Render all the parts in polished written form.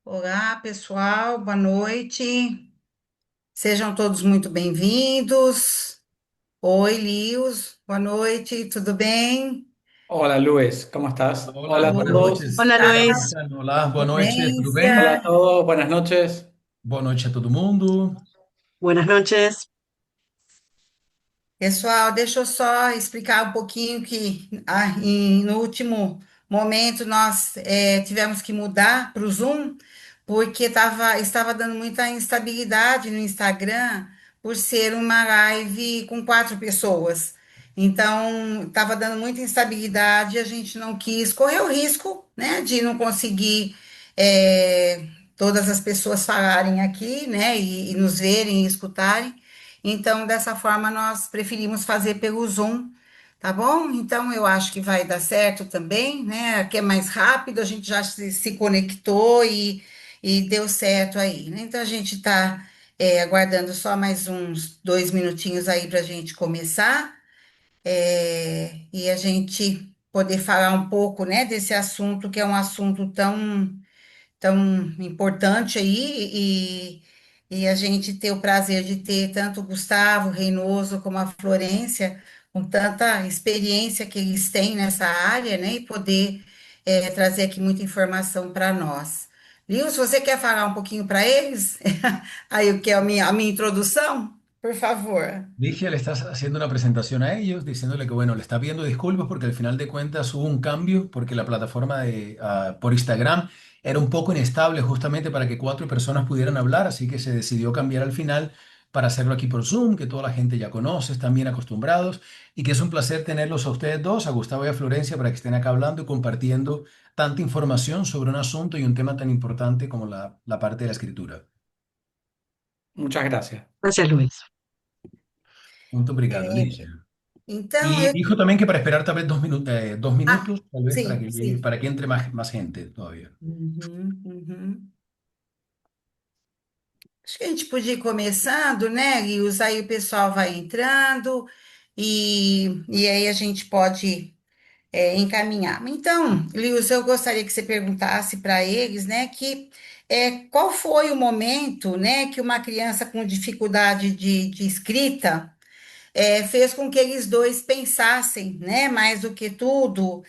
Olá, pessoal, boa noite. Sejam todos muito bem-vindos. Oi, Lios, boa noite, tudo bem? Hola Luis, ¿cómo estás? Hola, Hola a buenas todos. noches. Hola ¿Cómo Luis, están? Olá, boa noite, tudo Hola bem? a Florência. todos, buenas noches. Boa noite a todo mundo. buenas noches. Pessoal, deixa eu só explicar um pouquinho que no último momento nós tivemos que mudar para o Zoom, porque estava dando muita instabilidade no Instagram por ser uma live com 4 pessoas. Então, estava dando muita instabilidade, a gente não quis correr o risco, né, de não conseguir é, todas as pessoas falarem aqui, né, e nos verem e escutarem. Então, dessa forma, nós preferimos fazer pelo Zoom, tá bom? Então, eu acho que vai dar certo também, né? Aqui é mais rápido, a gente já se conectou e deu certo aí, né? Então, a gente está aguardando só mais uns 2 minutinhos aí para a gente começar, e a gente poder falar um pouco, né, desse assunto, que é um assunto tão importante aí, e a gente ter o prazer de ter tanto o Gustavo Reinoso como a Florência, com tanta experiência que eles têm nessa área, né, e poder trazer aqui muita informação para nós. Lils, você quer falar um pouquinho para eles? Aí, o que é a minha introdução? Por favor. Ligia le estás haciendo una presentación a ellos, diciéndole que, bueno, le está pidiendo disculpas porque al final de cuentas hubo un cambio, porque la plataforma por Instagram era un poco inestable justamente para que 4 personas pudieran hablar, así que se decidió cambiar al final para hacerlo aquí por Zoom, que toda la gente ya conoce, están bien acostumbrados, y que es un placer tenerlos a ustedes dos, a Gustavo y a Florencia, para que estén acá hablando y compartiendo tanta información sobre un asunto y un tema tan importante como la parte de la escritura. Muchas gracias. Gracias Luis. Muito obrigado, Lígia. Então, Y eu... dijo también que para esperar tal vez dos Ah, minutos, tal vez sim, sim. para que entre más gente todavía. Uhum, uhum. Acho que a gente podia ir começando, né, Rios? Aí o pessoal vai entrando e aí a gente pode encaminhar. Então, Rios, eu gostaria que você perguntasse para eles, né, qual foi o momento, né, que uma criança com dificuldade de escrita fez com que eles dois pensassem, né, mais do que tudo,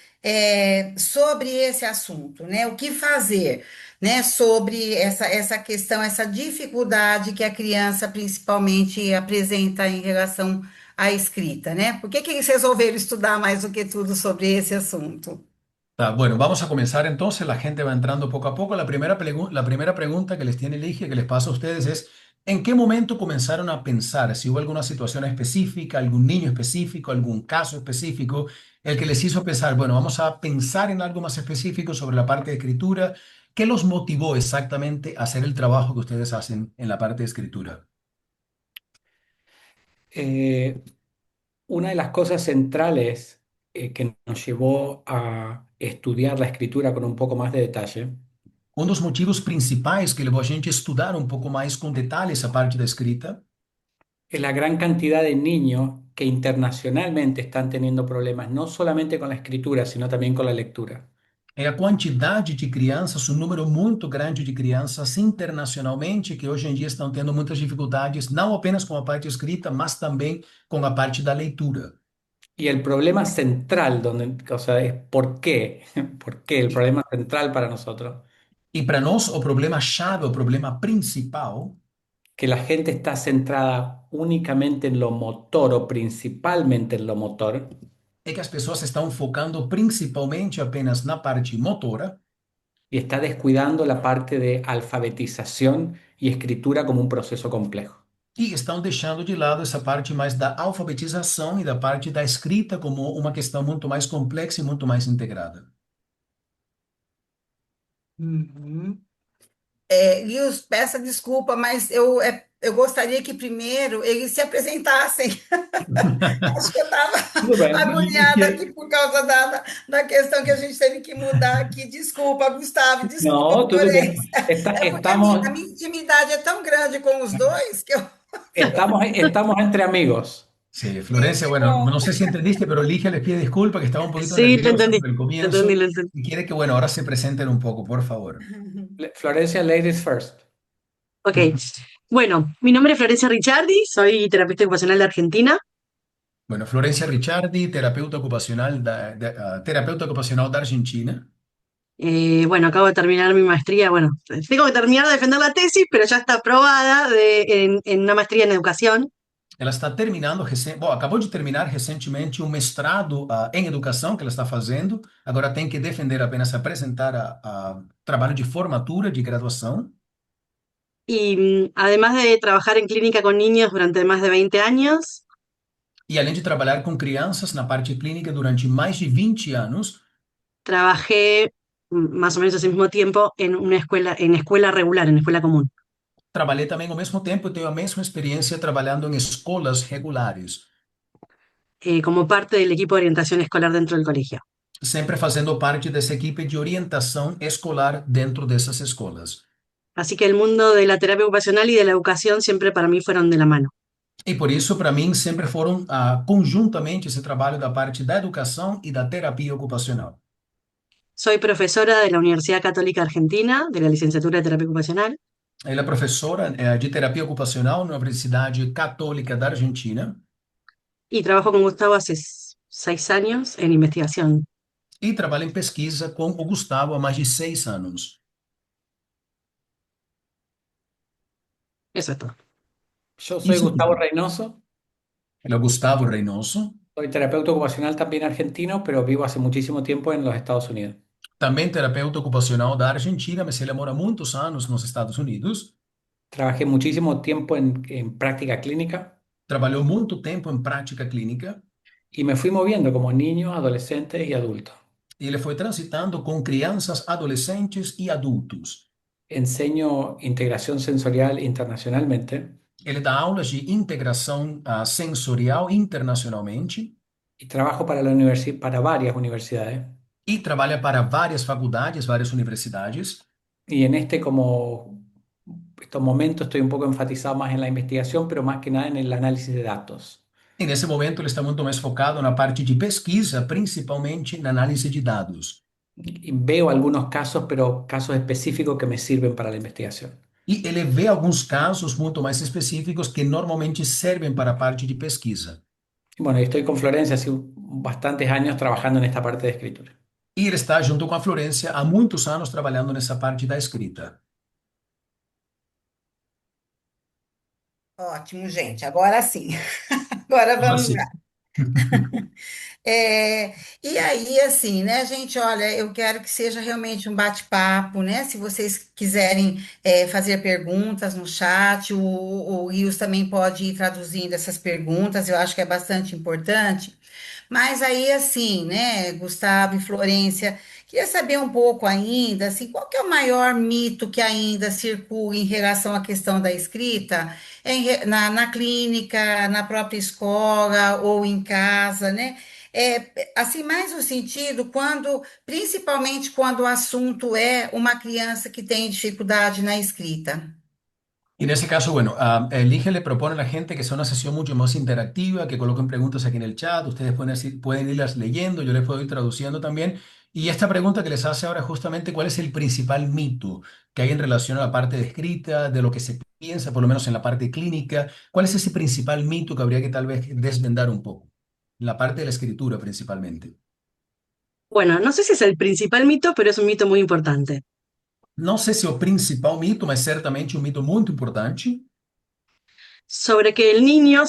sobre esse assunto, né, o que fazer, né, sobre essa questão, essa dificuldade que a criança principalmente apresenta em relação à escrita, né? Por que que eles resolveram estudar mais do que tudo sobre esse assunto? Bueno, vamos a comenzar entonces. La gente va entrando poco a poco. La primera pregunta que les tiene Ligia, que les paso a ustedes es, ¿en qué momento comenzaron a pensar? Si hubo alguna situación específica, algún niño específico, algún caso específico, el que les hizo pensar, bueno, vamos a pensar en algo más específico sobre la parte de escritura. ¿Qué los motivó exactamente a hacer el trabajo que ustedes hacen en la parte de escritura? Eh, una de las cosas centrales que nos llevó a estudiar la escritura con un poco más de detalle Dos motivos principais que levou a gente a estudar um pouco mais com detalhe essa parte da escrita es la gran cantidad de niños que internacionalmente están teniendo problemas, no solamente con la escritura, sino también con la lectura. é a quantidade de crianças, um número muito grande de crianças internacionalmente que hoje em dia estão tendo muitas dificuldades, não apenas com a parte escrita, mas também com a parte da leitura. Y el problema central, o sea, es ¿por qué? ¿Por qué? El E, problema central para nosotros, e para nós, o problema chave, o problema principal, que la gente está centrada únicamente en lo motor o principalmente en lo motor, é que as pessoas estão focando principalmente apenas na parte motora y está descuidando la parte de alfabetización y escritura como un proceso complejo. e estão deixando de lado essa parte mais da alfabetização e da parte da escrita como uma questão muito mais complexa e muito mais integrada. Uhum. Lios, peça desculpa, mas eu gostaria que primeiro eles se apresentassem. Acho que eu estava Tudo bem. agoniada aqui por causa da questão que a gente teve que mudar aqui. Desculpa, Gustavo, desculpa, No, tudo Florência. bem. É porque a Estamos, minha intimidade é tão grande com os dois que eu. estamos entre amigos. Sí, Florencia, bueno, no sé si entendiste, pero Ligia les pide disculpas que estaba un poquito Sí, lo nerviosa entendí, por el lo entendí, comienzo lo entendí. y quiere que, bueno, ahora se presenten un poco, por favor. Florencia, ladies first. Ok. Bueno, mi nombre es Florencia Ricciardi, soy terapeuta ocupacional de Argentina. Bueno, Florencia Ricciardi, terapeuta ocupacional de Argentina. Bueno, acabo de terminar mi maestría. Bueno, tengo que terminar de defender la tesis, pero ya está aprobada en una maestría en educación. Ela está terminando, bom, acabou de terminar recentemente um mestrado em educação que ela está fazendo. Agora tem que defender apenas apresentar a trabalho de formatura, de graduação. Y además de trabajar en clínica con niños durante más de 20 años, E além de trabalhar com crianças na parte clínica durante mais de 20 anos, trabajé más o menos ese mismo tiempo en escuela regular, en escuela común, trabalhei também ao mesmo tempo, eu tenho a mesma experiência trabalhando em escolas regulares, como parte del equipo de orientación escolar dentro del colegio. sempre fazendo parte dessa equipe de orientação escolar dentro dessas escolas. Así que el mundo de la terapia ocupacional y de la educación siempre para mí fueron de la mano. E por isso, para mim, sempre foram conjuntamente esse trabalho da parte da educação e da terapia ocupacional. Soy profesora de la Universidad Católica Argentina, de la licenciatura de terapia ocupacional, Ela é professora de terapia ocupacional na Universidade Católica da Argentina y trabajo con Gustavo hace 6 años en investigación. e trabalha em pesquisa com o Gustavo há mais de 6 anos. Eso es todo. Yo soy Isso Gustavo tudo. Reynoso, Ele é o Gustavo Reynoso, soy terapeuta ocupacional también argentino, pero vivo hace muchísimo tiempo en los Estados Unidos. também terapeuta ocupacional da Argentina, mas ele mora há muitos anos nos Estados Unidos. Trabajé muchísimo tiempo en práctica clínica Trabalhou muito tempo em prática clínica y me fui moviendo como niño, adolescente y adulto. e ele foi transitando com crianças, adolescentes e adultos. Enseño integración sensorial internacionalmente Ele dá aulas de integração sensorial internacionalmente y trabajo para varias universidades. e trabalha para várias faculdades, várias universidades. Y en estos momentos estoy un poco enfatizado más en la investigación, pero más que nada en el análisis de datos. E nesse momento ele está muito mais focado na parte de pesquisa, principalmente na análise de dados. Y veo algunos casos, pero casos específicos que me sirven para la investigación. E ele vê alguns casos muito mais específicos que normalmente servem para a parte de pesquisa. Y bueno, y estoy con Florencia hace bastantes años trabajando en esta parte de escritura. E ele está junto com a Florência há muitos anos trabalhando nessa parte da escrita. Ótimo, gente. Agora sim. Agora Agora vamos sim. lá. E aí, assim, né, gente? Olha, eu quero que seja realmente um bate-papo, né? Se vocês quiserem fazer perguntas no chat, o Rios também pode ir traduzindo essas perguntas, eu acho que é bastante importante. Mas aí, assim, né, Gustavo e Florência, queria saber um pouco ainda, assim, qual que é o maior mito que ainda circula em relação à questão da escrita, na clínica, na própria escola ou em casa, né? Assim, mais no sentido principalmente quando o assunto é uma criança que tem dificuldade na escrita. Y en ese caso, bueno, Elige le propone a la gente que sea una sesión mucho más interactiva, que coloquen preguntas aquí en el chat, ustedes pueden irlas leyendo, yo les puedo ir traduciendo también. Y esta pregunta que les hace ahora justamente, ¿cuál es el principal mito que hay en relación a la parte de escrita, de lo que se piensa, por lo menos en la parte clínica? ¿Cuál es ese principal mito que habría que tal vez desvendar un poco? En la parte de la escritura principalmente. Bueno, no sé si es el principal mito, pero es un mito muy importante, Não sei se é o principal mito, mas certamente um mito muito importante, sobre que el niño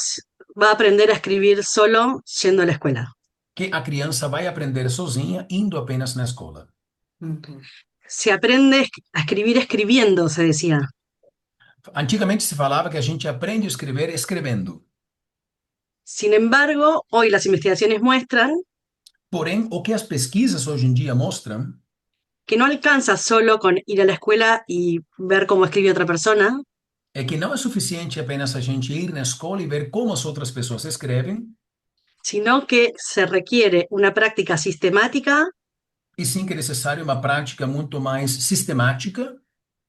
va a aprender a escribir solo yendo a la escuela. que a criança vai aprender sozinha indo apenas na escola. Uhum. Se aprende a escribir escribiendo, se decía. Antigamente se falava que a gente aprende a escrever escrevendo. Sin embargo, hoy las investigaciones muestran Porém, o que as pesquisas hoje em dia mostram que no alcanza solo con ir a la escuela y ver cómo escribe otra persona, é que não é suficiente apenas a gente ir na escola e ver como as outras pessoas escrevem, sino que se requiere una práctica sistemática e sim que é necessário uma prática muito mais sistemática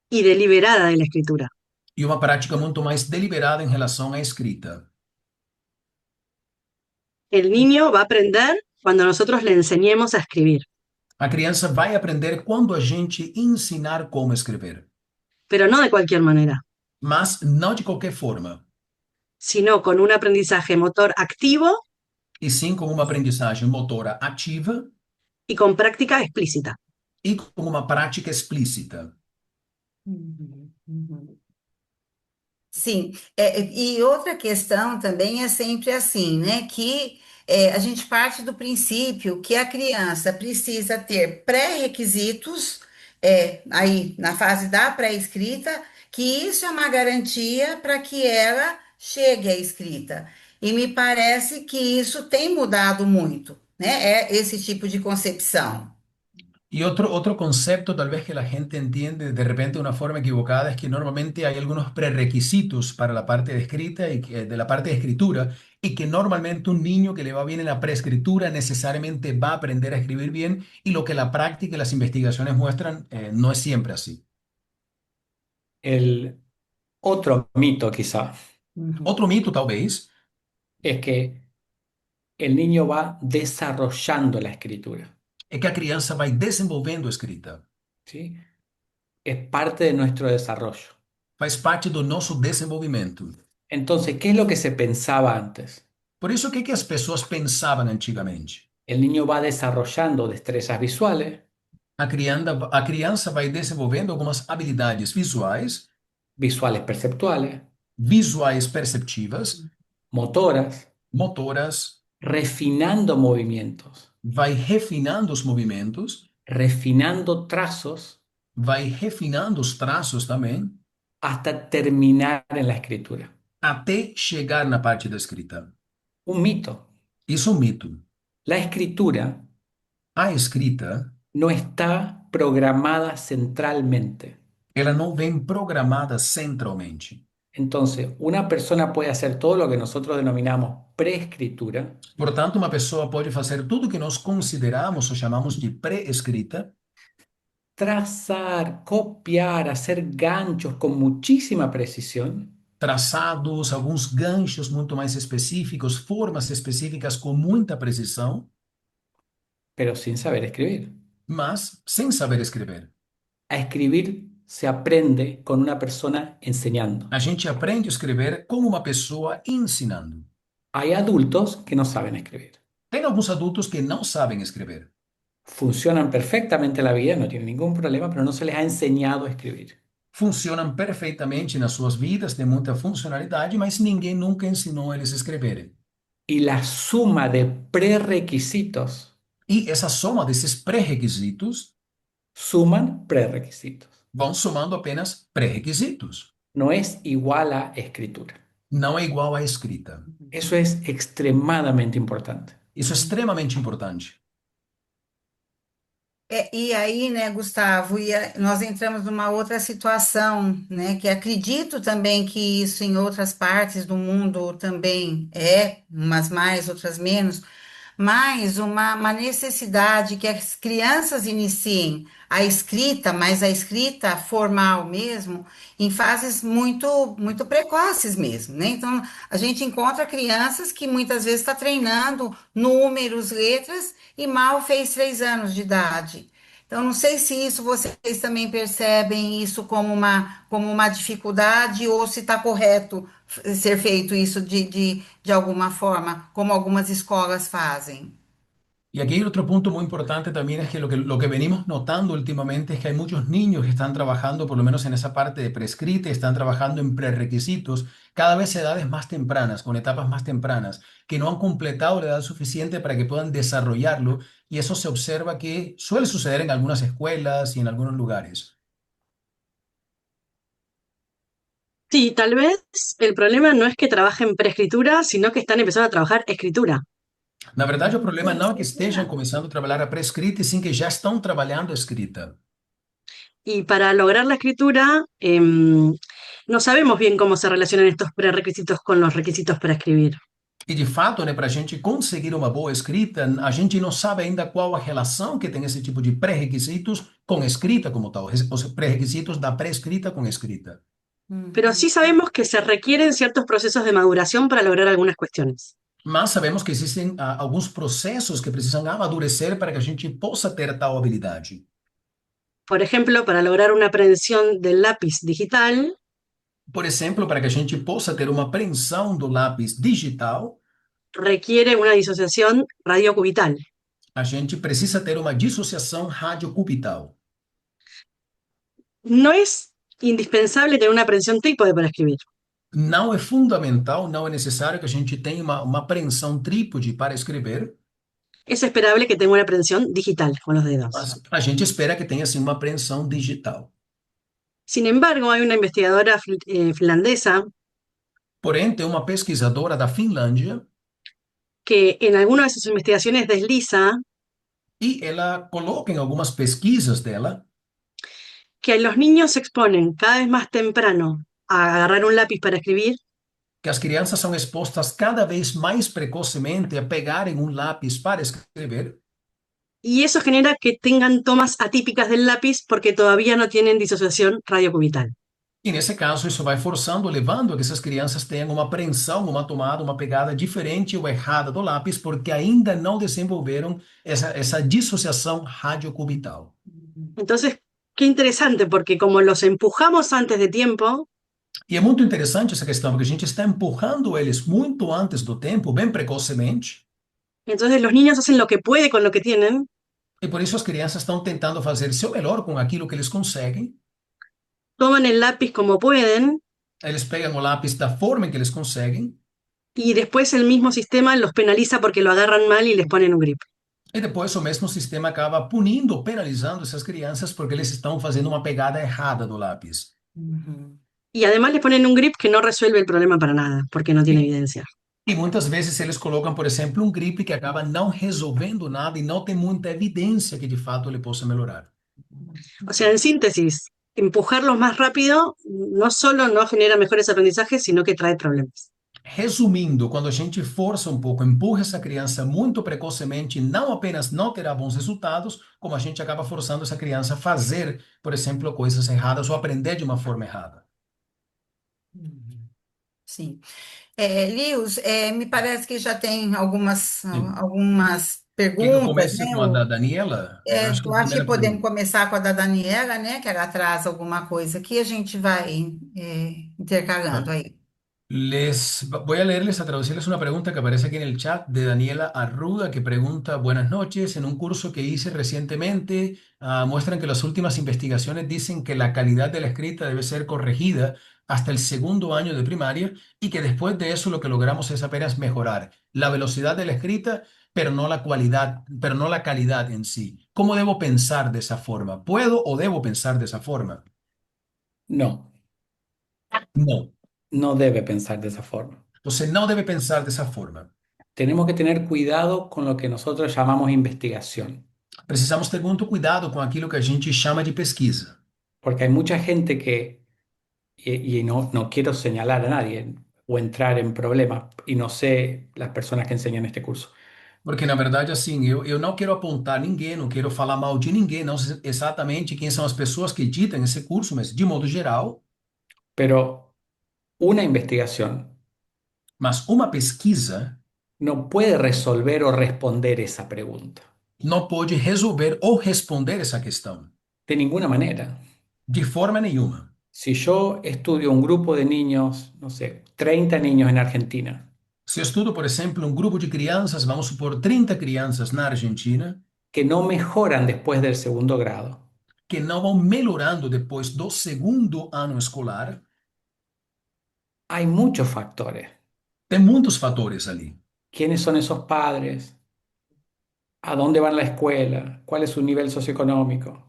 y deliberada de la escritura. e uma prática muito mais deliberada em relação à escrita. el niño va a aprender cuando nosotros le enseñemos a escribir, A criança vai aprender quando a gente ensinar como escrever, pero no de cualquier manera, mas não de qualquer forma, sino con un aprendizaje motor activo e sim com uma aprendizagem motora ativa y con práctica explícita. e com uma prática explícita. Uhum, uhum. Sim, e outra questão também é sempre assim, né? Que a gente parte do princípio que a criança precisa ter pré-requisitos, aí na fase da pré-escrita, que isso é uma garantia para que ela chegue à escrita. E me parece que isso tem mudado muito, né? É esse tipo de concepção. Y otro concepto tal vez que la gente entiende de repente de una forma equivocada es que normalmente hay algunos prerequisitos para la parte de escrita y de la parte de escritura y que normalmente un niño que le va bien en la preescritura necesariamente va a aprender a escribir bien y lo que la práctica y las investigaciones muestran no es siempre así. El otro mito quizá Uhum. Otro mito tal vez es que el niño va desarrollando la escritura, es que a criança vai desenvolvendo a escrita, ¿sí? Es parte de nuestro desarrollo. faz parte do nosso desenvolvimento. Entonces, ¿qué es lo que se pensaba antes? Por isso, o que as pessoas pensavam antigamente? El niño va desarrollando destrezas visuales, A criança vai desenvolvendo algumas habilidades visuais, visuales perceptuales, visuais perceptivas, motoras, motoras, refinando movimientos, vai refinando os movimentos, refinando trazos vai refinando os traços também, hasta terminar en la escritura. até chegar na parte da escrita. Un mito. Isso é um mito. La escritura A escrita, no está programada centralmente. ela não vem programada centralmente. Entonces, una persona puede hacer todo lo que nosotros denominamos preescritura, Portanto, uma pessoa pode fazer tudo que nós consideramos ou chamamos de pré-escrita, trazar, copiar, hacer ganchos con muchísima precisión, traçados, alguns ganchos muito mais específicos, formas específicas com muita precisão, pero sin saber escribir. mas sem saber escrever. A escribir se aprende con una persona enseñando. A gente aprende a escrever com uma pessoa ensinando. Hay adultos que no saben escribir. Tem alguns adultos que não sabem escrever. Funcionan perfectamente la vida, no tienen ningún problema, pero no se les ha enseñado a escribir. Funcionam perfeitamente nas suas vidas, têm muita funcionalidade, mas ninguém nunca ensinou eles a escreverem. Y la suma de prerequisitos E essa soma desses pré-requisitos suman prerequisitos. vão somando apenas pré-requisitos. No es igual a escritura. Não é igual à escrita. Eso es extremadamente importante. Isso é extremamente importante. E aí, né, Gustavo, nós entramos numa outra situação, né, que acredito também que isso em outras partes do mundo também umas mais, outras menos, mas uma necessidade que as crianças iniciem a escrita, mas a escrita formal mesmo, em fases muito precoces mesmo, né? Então, a gente encontra crianças que muitas vezes está treinando números, letras, e mal fez 3 anos de idade. Então, não sei se isso vocês também percebem isso como uma dificuldade ou se está correto ser feito isso de alguma forma, como algumas escolas fazem. Y aquí hay otro punto muy importante también, es que lo que venimos notando últimamente es que hay muchos niños que están trabajando, por lo menos en esa parte de prescrita, están trabajando en prerequisitos, cada vez a edades más tempranas, con etapas más tempranas, que no han completado la edad suficiente para que puedan desarrollarlo, y eso se observa que suele suceder en algunas escuelas y en algunos lugares. Sí, tal vez el problema no es que trabajen preescritura, sino que están empezando a trabajar escritura. Na verdade, o problema não é que estejam começando a trabalhar a prescrita, e sim que já estão trabalhando a escrita. Y para lograr la escritura, no sabemos bien cómo se relacionan estos prerequisitos con los requisitos para escribir. E de fato, né, para a gente conseguir uma boa escrita, a gente não sabe ainda qual a relação que tem esse tipo de pré-requisitos com escrita como tal, os pré-requisitos da pré-escrita com escrita. Pero sí sabemos que se requieren ciertos procesos de maduración para lograr algunas cuestiones. Mas sabemos que existem alguns processos que precisam amadurecer para que a gente possa ter tal habilidade. Por ejemplo, para lograr una aprehensión del lápiz digital, Por exemplo, para que a gente possa ter uma apreensão do lápis digital, requiere una disociación radiocubital. a gente precisa ter uma dissociação radiocubital. No es indispensable tener una aprehensión trípode para escribir. Não é fundamental, não é necessário que a gente tenha uma apreensão trípode para escrever, Es esperable que tenga una aprehensión digital con los dedos. mas a gente espera que tenha assim uma apreensão digital. Sin embargo, hay una investigadora finlandesa Porém, tem uma pesquisadora da Finlândia que en alguna de sus investigaciones desliza e ela coloca em algumas pesquisas dela que los niños se exponen cada vez más temprano a agarrar un lápiz para escribir que as crianças são expostas cada vez mais precocemente a pegarem um lápis para escrever, y eso genera que tengan tomas atípicas del lápiz porque todavía no tienen disociación radiocubital. e nesse caso isso vai forçando, levando a que essas crianças tenham uma apreensão, uma tomada, uma pegada diferente ou errada do lápis, porque ainda não desenvolveram essa dissociação radiocubital. Entonces, qué interesante, porque como los empujamos antes de tiempo, E é muito interessante essa questão, porque a gente está empurrando eles muito antes do tempo, bem precocemente, entonces los niños hacen lo que puede con lo que tienen, e por isso as crianças estão tentando fazer seu melhor com aquilo que eles conseguem. toman el lápiz como pueden Eles pegam o lápis da forma em que eles conseguem, y después el mismo sistema los penaliza porque lo agarran mal y les ponen un grip. e depois o mesmo sistema acaba punindo, penalizando essas crianças porque eles estão fazendo uma pegada errada do lápis. Uhum. Y además les ponen un grip que no resuelve el problema para nada, porque no tiene E, evidencia. e muitas vezes eles colocam, por exemplo, um grip que acaba não resolvendo nada e não tem muita evidência que de fato ele possa melhorar. O sea, en síntesis, empujarlos más rápido no solo no genera mejores aprendizajes, sino que trae problemas. Resumindo, quando a gente força um pouco, empurra essa criança muito precocemente, não apenas não terá bons resultados, como a gente acaba forçando essa criança a fazer, por exemplo, coisas erradas ou aprender de uma forma errada. Uhum. Sim. Lius, me parece que já tem Sim. algumas Quer que eu perguntas, né? comece com a da Daniela? Eu acho que é Eu a acho que primeira podemos pergunta. começar com a da Daniela, né? Que ela traz alguma coisa aqui, a gente vai intercalando aí. Voy a leerles, a traducirles una pregunta que aparece aquí en el chat de Daniela Arruda, que pregunta: buenas noches, en un curso que hice recientemente, muestran que las últimas investigaciones dicen que la calidad de la escrita debe ser corregida hasta el segundo año de primaria y que después de eso lo que logramos es apenas mejorar la velocidad de la escrita, pero no la cualidad, pero no la calidad en sí. ¿Cómo debo pensar de esa forma? ¿Puedo o debo pensar de esa forma? No, No. no debe pensar de esa forma. Entonces no debe pensar de esa forma. Tenemos que tener cuidado con lo que nosotros llamamos investigación, Precisamos ter muito cuidado com aquilo que a gente chama de pesquisa, porque hay mucha gente que, y no quiero señalar a nadie o entrar en problemas, y no sé las personas que enseñan este curso, porque na verdade, assim, eu não quero apontar ninguém, não quero falar mal de ninguém, não sei exatamente quem são as pessoas que ditam esse curso, mas de modo geral, pero una investigación mas uma pesquisa no puede resolver o responder esa pregunta, não pode resolver ou responder essa questão, de ninguna manera. de forma nenhuma. Si yo estudio un grupo de niños, no sé, 30 niños en Argentina, Se eu estudo, por exemplo, um grupo de crianças, vamos supor 30 crianças na Argentina, que no mejoran después del segundo grado, que não vão melhorando depois do segundo ano escolar, hay muchos factores. tem muitos fatores ali. ¿Quiénes son esos padres? ¿A dónde van a la escuela? ¿Cuál es su nivel socioeconómico?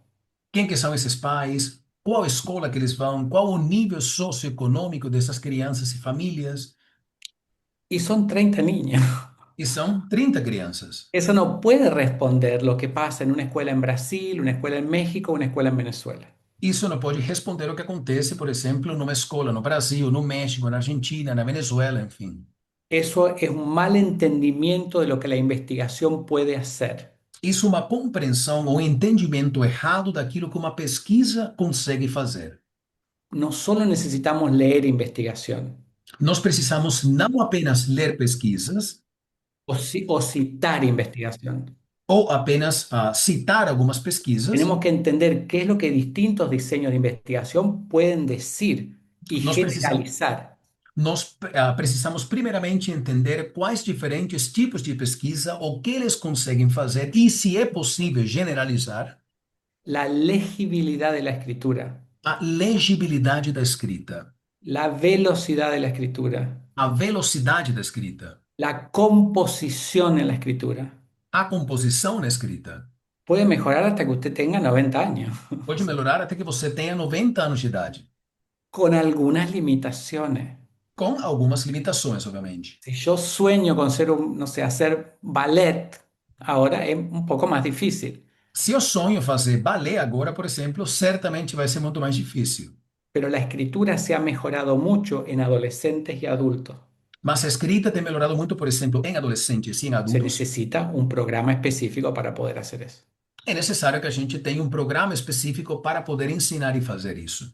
Quem que são esses pais? Qual escola que eles vão? Qual o nível socioeconômico dessas crianças e famílias? Y son 30 niños. E são 30 crianças. Eso no puede responder lo que pasa en una escuela en Brasil, una escuela en México, una escuela en Venezuela. Isso não pode responder o que acontece, por exemplo, numa escola no Brasil, no México, na Argentina, na Venezuela, enfim. Eso es un mal entendimiento de lo que la investigación puede hacer. Isso é uma compreensão ou entendimento errado daquilo que uma pesquisa consegue fazer. No solo necesitamos leer investigación, Nós precisamos não apenas ler pesquisas, o citar investigación. ou apenas citar algumas pesquisas. Tenemos que entender qué es lo que distintos diseños de investigación pueden decir y Nós precisamos, generalizar. precisamos primeiramente entender quais diferentes tipos de pesquisa, o que eles conseguem fazer e se é possível generalizar La legibilidad de la escritura, a legibilidade da escrita, la velocidad de la escritura, a velocidade da escrita, la composición en la escritura. a composição na escrita. Puede mejorar hasta que usted tenga 90 años, Pode melhorar até que você tenha 90 anos de idade, con algunas limitaciones. com algumas limitações, obviamente. Si yo sueño con ser un, no sé, hacer ballet, ahora es un poco más difícil, Se eu sonho fazer balé agora, por exemplo, certamente vai ser muito mais difícil. pero la escritura se ha mejorado mucho en adolescentes y adultos. Mas a escrita tem melhorado muito, por exemplo, em adolescentes e em Se adultos. necesita un programa específico para poder hacer eso. É necessário que a gente tenha um programa específico para poder ensinar e fazer isso.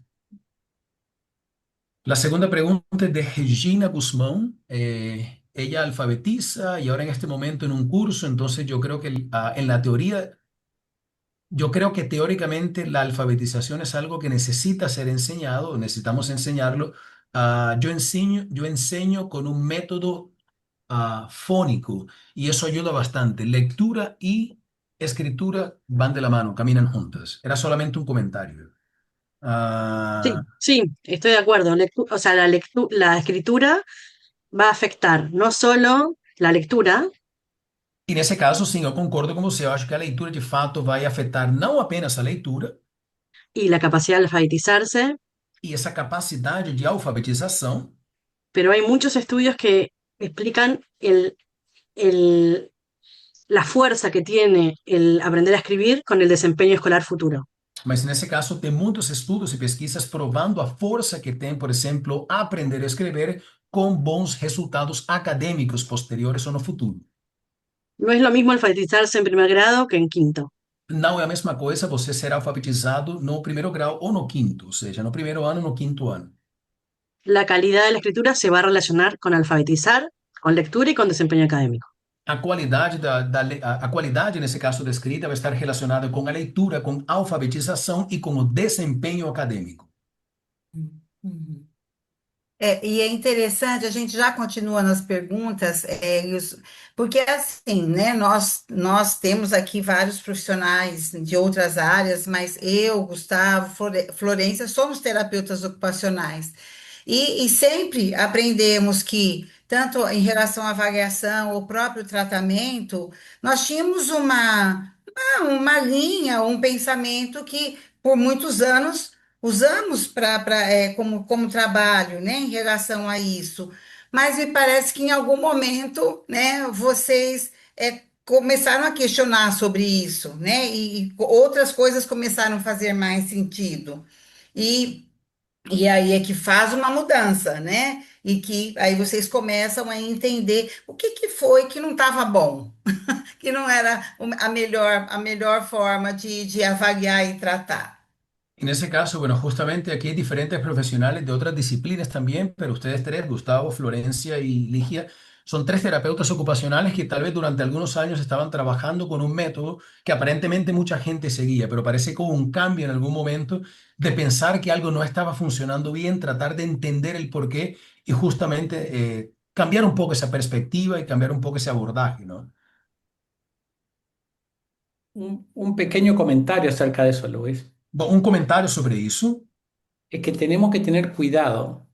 La segunda pregunta es de Regina Guzmán. Ella alfabetiza y ahora en este momento en un curso, entonces yo creo que en la teoría, yo creo que teóricamente la alfabetización es algo que necesita ser enseñado, necesitamos enseñarlo. Yo enseño con un método fónico y eso ayuda bastante. Lectura y escritura van de la mano, caminan juntas. Era solamente un comentario. Sí, Ah, sí, estoy de acuerdo. O sea, la escritura va a afectar no solo la lectura E nesse caso, sim, eu concordo com você. Eu acho que a leitura, de fato, vai afetar não apenas a leitura y la capacidad de alfabetizarse, e essa capacidade de alfabetização, pero hay muchos estudios que explican el- la fuerza que tiene el aprender a escribir con el desempeño escolar futuro. mas nesse caso tem muitos estudos e pesquisas provando a força que tem, por exemplo, aprender a escrever com bons resultados acadêmicos posteriores ou no futuro. No es lo mismo alfabetizarse en primer grado que en quinto. Não é a mesma coisa você ser alfabetizado no primeiro grau ou no quinto, ou seja, no primeiro ano ou no quinto ano. La calidad de la escritura se va a relacionar con alfabetizar, con lectura y con desempeño académico. A qualidade a qualidade, nesse caso da escrita, vai estar relacionada com a leitura, com a alfabetização e com o desempenho acadêmico. Uhum. E é interessante, a gente já continua nas perguntas, porque assim, né, nós temos aqui vários profissionais de outras áreas, mas eu, Gustavo, Florência, somos terapeutas ocupacionais. E sempre aprendemos que, tanto em relação à avaliação ou próprio tratamento, nós tínhamos uma linha, um pensamento que, por muitos anos, usamos como trabalho, né, em relação a isso. Mas me parece que em algum momento, né, vocês começaram a questionar sobre isso, né, e outras coisas começaram a fazer mais sentido. E, e aí é que faz uma mudança, né? E que aí vocês começam a entender o que que foi que não estava bom, que não era a melhor forma de avaliar e tratar. En ese caso, bueno, justamente aquí hay diferentes profesionales de otras disciplinas también, pero ustedes tres, Gustavo, Florencia y Ligia, son tres terapeutas ocupacionales que tal vez durante algunos años estaban trabajando con un método que aparentemente mucha gente seguía, pero parece que hubo un cambio en algún momento de pensar que algo no estaba funcionando bien, tratar de entender el porqué y justamente cambiar un poco esa perspectiva y cambiar un poco ese abordaje, ¿no? Un pequeño comentario acerca de eso, Luis, Bom, um comentário sobre isso. es que tenemos que tener cuidado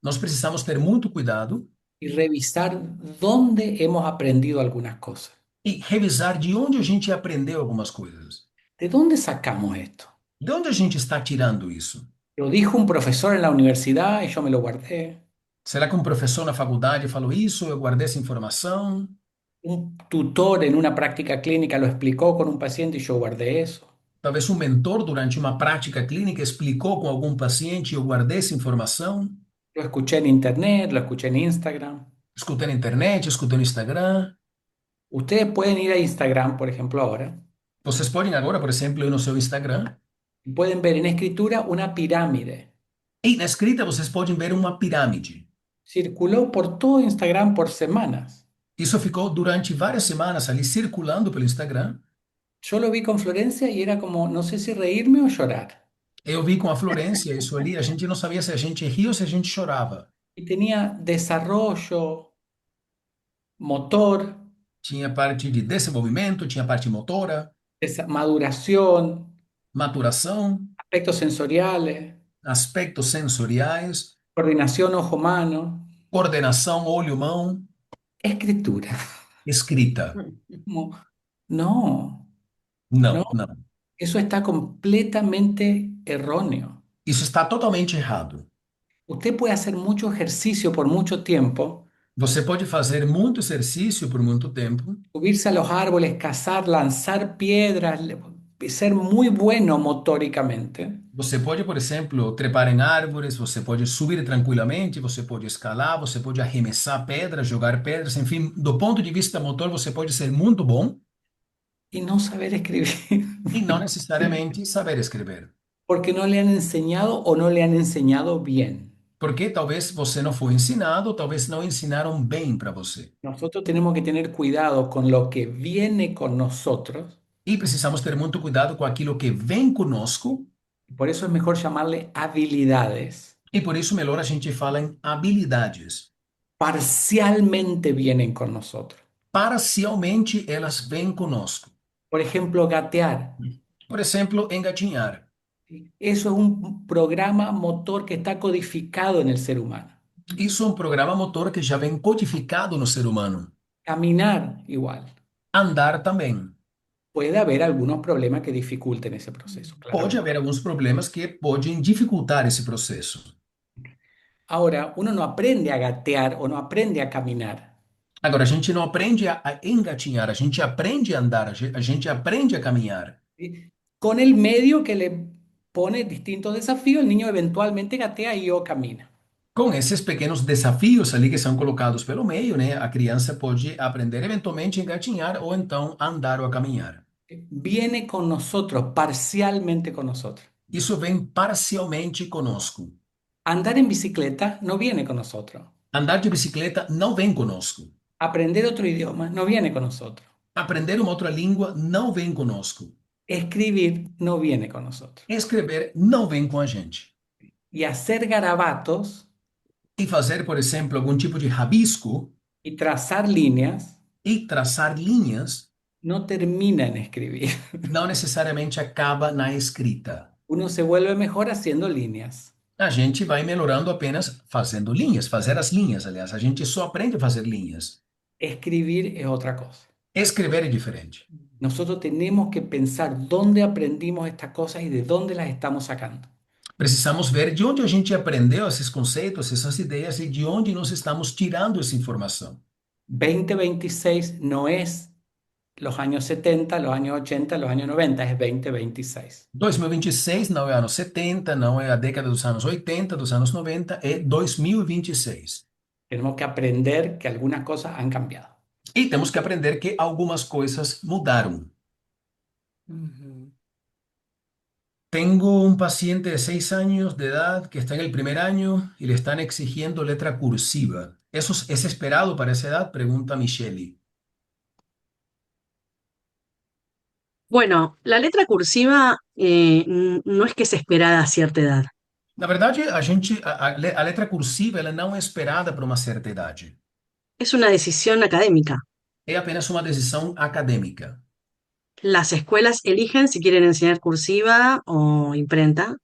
Nós precisamos ter muito cuidado y revisar dónde hemos aprendido algunas cosas. e revisar de onde a gente aprendeu algumas coisas. ¿De dónde sacamos esto? De onde a gente está tirando isso? Lo dijo un profesor en la universidad y yo me lo guardé. Será que um professor na faculdade falou isso? Eu guardei essa informação? Un tutor en una práctica clínica lo explicó con un paciente y yo guardé eso. Talvez um mentor durante uma prática clínica explicou com algum paciente e eu guardei essa informação? Lo escuché en internet, lo escuché en Instagram. Escutei na internet, escutei no Instagram. Ustedes pueden ir a Instagram, por ejemplo, ahora, Vocês podem agora, por exemplo, ir no seu Instagram y pueden ver en escritura una pirámide. e na escrita vocês podem ver uma pirâmide. Circuló por todo Instagram por semanas. Isso ficou durante várias semanas ali circulando pelo Instagram. Yo lo vi con Florencia y era como, no sé si reírme o llorar. Eu vi com a Florência isso ali, a gente não sabia se a gente ria ou se a gente chorava. Y tenía desarrollo, motor, Tinha parte de desenvolvimento, tinha parte motora, maduración, maturação, aspectos sensoriales, aspectos sensoriais, coordinación ojo-mano, coordenação olho-mão, escritura. escrita. Como, no, no, Não, não. eso está completamente erróneo. Isso está totalmente errado. Usted puede hacer mucho ejercicio por mucho tiempo, Você pode fazer muito exercício por muito tempo, subirse a los árboles, cazar, lanzar piedras, ser muy bueno motóricamente, você pode, por exemplo, trepar em árvores, você pode subir tranquilamente, você pode escalar, você pode arremessar pedras, jogar pedras, enfim, do ponto de vista motor, você pode ser muito bom y no saber escribir, e não necessariamente saber escrever. porque no le han enseñado o no le han enseñado bien. Porque talvez você não foi ensinado, talvez não ensinaram bem para você. Nosotros tenemos que tener cuidado con lo que viene con nosotros, E precisamos ter muito cuidado com aquilo que vem conosco, y por eso es mejor llamarle habilidades. e por isso melhor a gente fala em habilidades. Parcialmente vienen con nosotros. Parcialmente elas vêm conosco. Por ejemplo, gatear. Por exemplo, engatinhar. Eso es un programa motor que está codificado en el ser humano. Isso é um programa motor que já vem codificado no ser humano. Caminar igual. Andar também. Puede haber algunos problemas que dificulten ese proceso, Pode claro. haver alguns problemas que podem dificultar esse processo. Ahora, uno no aprende a gatear o no aprende a caminar. Agora, a gente não aprende a engatinhar, a gente aprende a andar, a gente aprende a caminhar. ¿Sí? Con el medio que le pone distintos desafíos, el niño eventualmente gatea y o camina. Com esses pequenos desafios ali que são colocados pelo meio, né, a criança pode aprender eventualmente a engatinhar ou então andar ou a caminhar. Viene con nosotros, parcialmente con nosotros. Isso vem parcialmente conosco. Andar en bicicleta no viene con nosotros. Andar de bicicleta não vem conosco. Aprender otro idioma no viene con nosotros. Aprender uma outra língua não vem conosco. Escribir no viene con nosotros. Escrever não vem com a gente. Y hacer garabatos E fazer, por exemplo, algum tipo de rabisco y trazar líneas e traçar linhas no termina en escribir. não necessariamente acaba na escrita. Uno se vuelve mejor haciendo líneas. A gente vai melhorando apenas fazendo linhas, fazer as linhas, aliás. A gente só aprende a fazer linhas. Escribir es otra cosa. Escrever é diferente. Nosotros tenemos que pensar dónde aprendimos estas cosas y de dónde las estamos sacando. Precisamos ver de onde a gente aprendeu esses conceitos, essas ideias e de onde nós estamos tirando essa informação. 2026 no es los años 70, los años 80, los años 90, es 2026. 2026 não é anos 70, não é a década dos anos 80, dos anos 90, é 2026. Tenemos que aprender que algunas cosas han cambiado. E temos que aprender que algumas coisas mudaram. Tengo un paciente de 6 años de edad que está en el primer año y le están exigiendo letra cursiva. ¿Eso es esperado para esa edad? Pregunta Michelle. Bueno, la letra cursiva no es que se esperada a cierta edad. Na verdade, a letra cursiva ela não é esperada para uma certa idade. Es una decisión académica. É apenas uma decisão acadêmica. Las escuelas eligen si quieren enseñar cursiva o imprenta.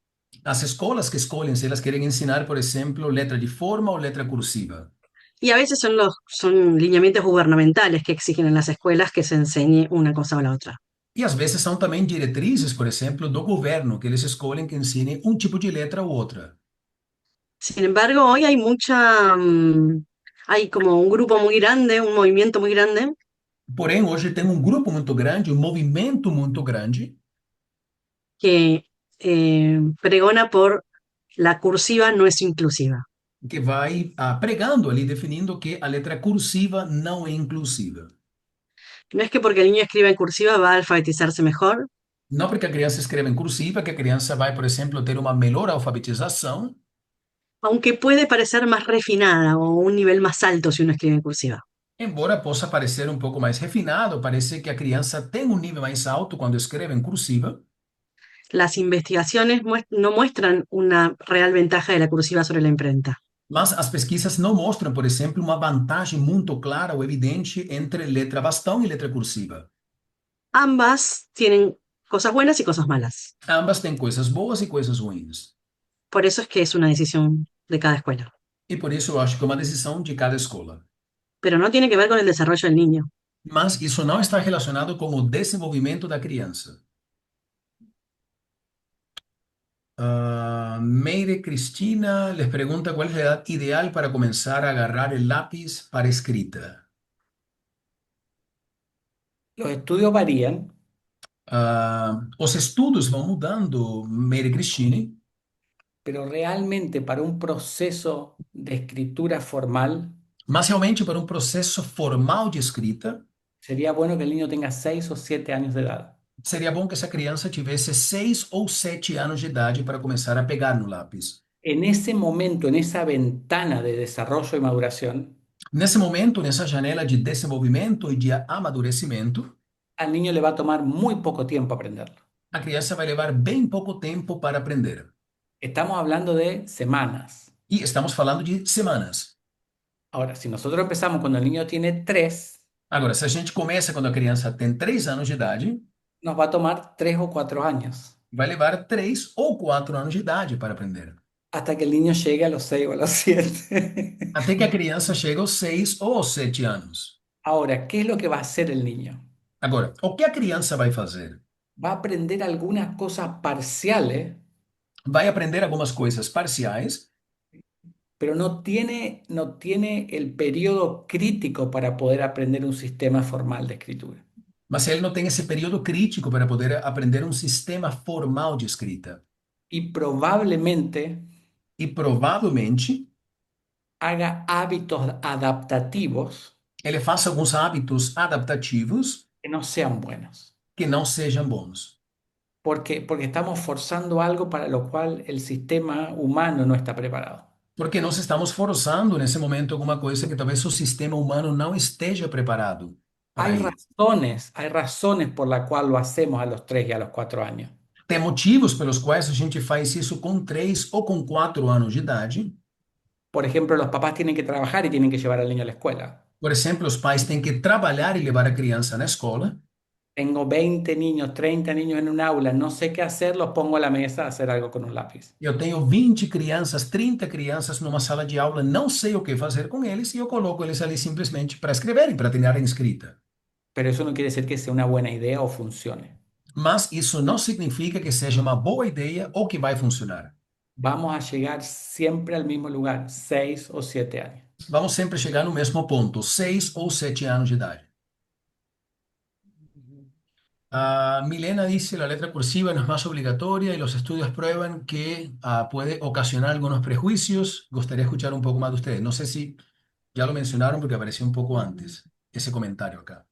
As escolas que escolhem se elas querem ensinar, por exemplo, letra de forma ou letra cursiva. Y a veces son lineamientos gubernamentales que exigen en las escuelas que se enseñe una cosa o la otra. E às vezes são também diretrizes, por exemplo, do governo, que eles escolhem que ensine um tipo de letra ou outra. Sin embargo, hoy hay hay como un grupo muy grande, un movimiento muy grande Porém, hoje tem um grupo muito grande, um movimento muito grande, que pregona por la cursiva no es inclusiva. que vai pregando ali, definindo que a letra cursiva não é inclusiva. No es que porque el niño escriba en cursiva va a alfabetizarse mejor, Não porque a criança escreve em cursiva, que a criança vai, por exemplo, ter uma melhor alfabetização, aunque puede parecer más refinada o un nivel más alto si uno escribe en cursiva. Embora possa parecer um pouco mais refinado, parece que a criança tem um nível mais alto quando escreve em cursiva, Las investigaciones no muestran una real ventaja de la cursiva sobre la imprenta. mas as pesquisas não mostram, por exemplo, uma vantagem muito clara ou evidente entre letra bastão e letra cursiva. Ambas tienen cosas buenas y cosas malas. Ambas têm coisas boas e coisas ruins. Por eso es que es una decisión de cada escuela. E por isso eu acho que é uma decisão de cada escola. Pero no tiene que ver con el desarrollo del niño. Mas isso não está relacionado com o desenvolvimento da criança. Meire Cristina les pregunta cuál es la edad ideal para comenzar a agarrar el lápiz para escrita. Los estudios varían, Os estudos vão mudando, Meire Cristine, pero realmente para un proceso de escritura formal mas realmente para um processo formal de escrita, sería bueno que el niño tenga 6 o 7 años de edad. seria bom que essa criança tivesse 6 ou 7 anos de idade para começar a pegar no lápis. En ese momento, en esa ventana de desarrollo y maduración, Nesse momento, nessa janela de desenvolvimento e de amadurecimento, al niño le va a tomar muy poco tiempo aprenderlo. a criança vai levar bem pouco tempo para aprender. Estamos hablando de semanas. E estamos falando de semanas. Ahora, si nosotros empezamos cuando el niño tiene 3, Agora, se a gente começa quando a criança tem 3 anos de idade, nos va a tomar 3 o 4 años vai levar 3 ou 4 anos de idade para aprender. hasta que el niño llegue a los 6 o a los 7. Até que a criança chega aos 6 ou aos 7 anos. Ahora, ¿qué es lo que va a hacer el niño? Agora, o que a criança vai fazer? Va a aprender algunas cosas parciales, Vai aprender algumas coisas parciais, pero no tiene el periodo crítico para poder aprender un sistema formal de escritura. mas ele não tem esse período crítico para poder aprender um sistema formal de escrita. Y probablemente E provavelmente haga hábitos adaptativos ele faça alguns hábitos adaptativos que no sean buenos. que não sejam bons. Porque estamos forzando algo para lo cual el sistema humano no está preparado. Porque nós estamos forçando nesse momento alguma coisa que talvez o sistema humano não esteja preparado para Hay isso. razones por la cual lo hacemos a los 3 y a los 4 años. Tem motivos pelos quais a gente faz isso com 3 ou com 4 anos de idade. Por ejemplo, los papás tienen que trabajar y tienen que llevar al niño a la escuela. Por exemplo, os pais têm que trabalhar e levar a criança na escola. Tengo 20 niños, 30 niños en un aula, no sé qué hacer, los pongo a la mesa a hacer algo con un lápiz. Eu tenho 20 crianças, 30 crianças numa sala de aula, não sei o que fazer com eles e eu coloco eles ali simplesmente para escreverem, para treinarem escrita. Pero eso no quiere decir que sea una buena idea o funcione. Mas isso não significa que seja uma boa ideia ou que vai funcionar. Vamos a llegar siempre al mismo lugar, 6 o 7 años. Vamos sempre chegar no mesmo ponto, 6 ou 7 anos de idade. Milena dice, la letra cursiva no es más obligatoria y los estudios prueban que puede ocasionar algunos prejuicios. Gustaría escuchar un poco más de ustedes. No sé si ya lo mencionaron porque apareció un poco antes ese comentario acá.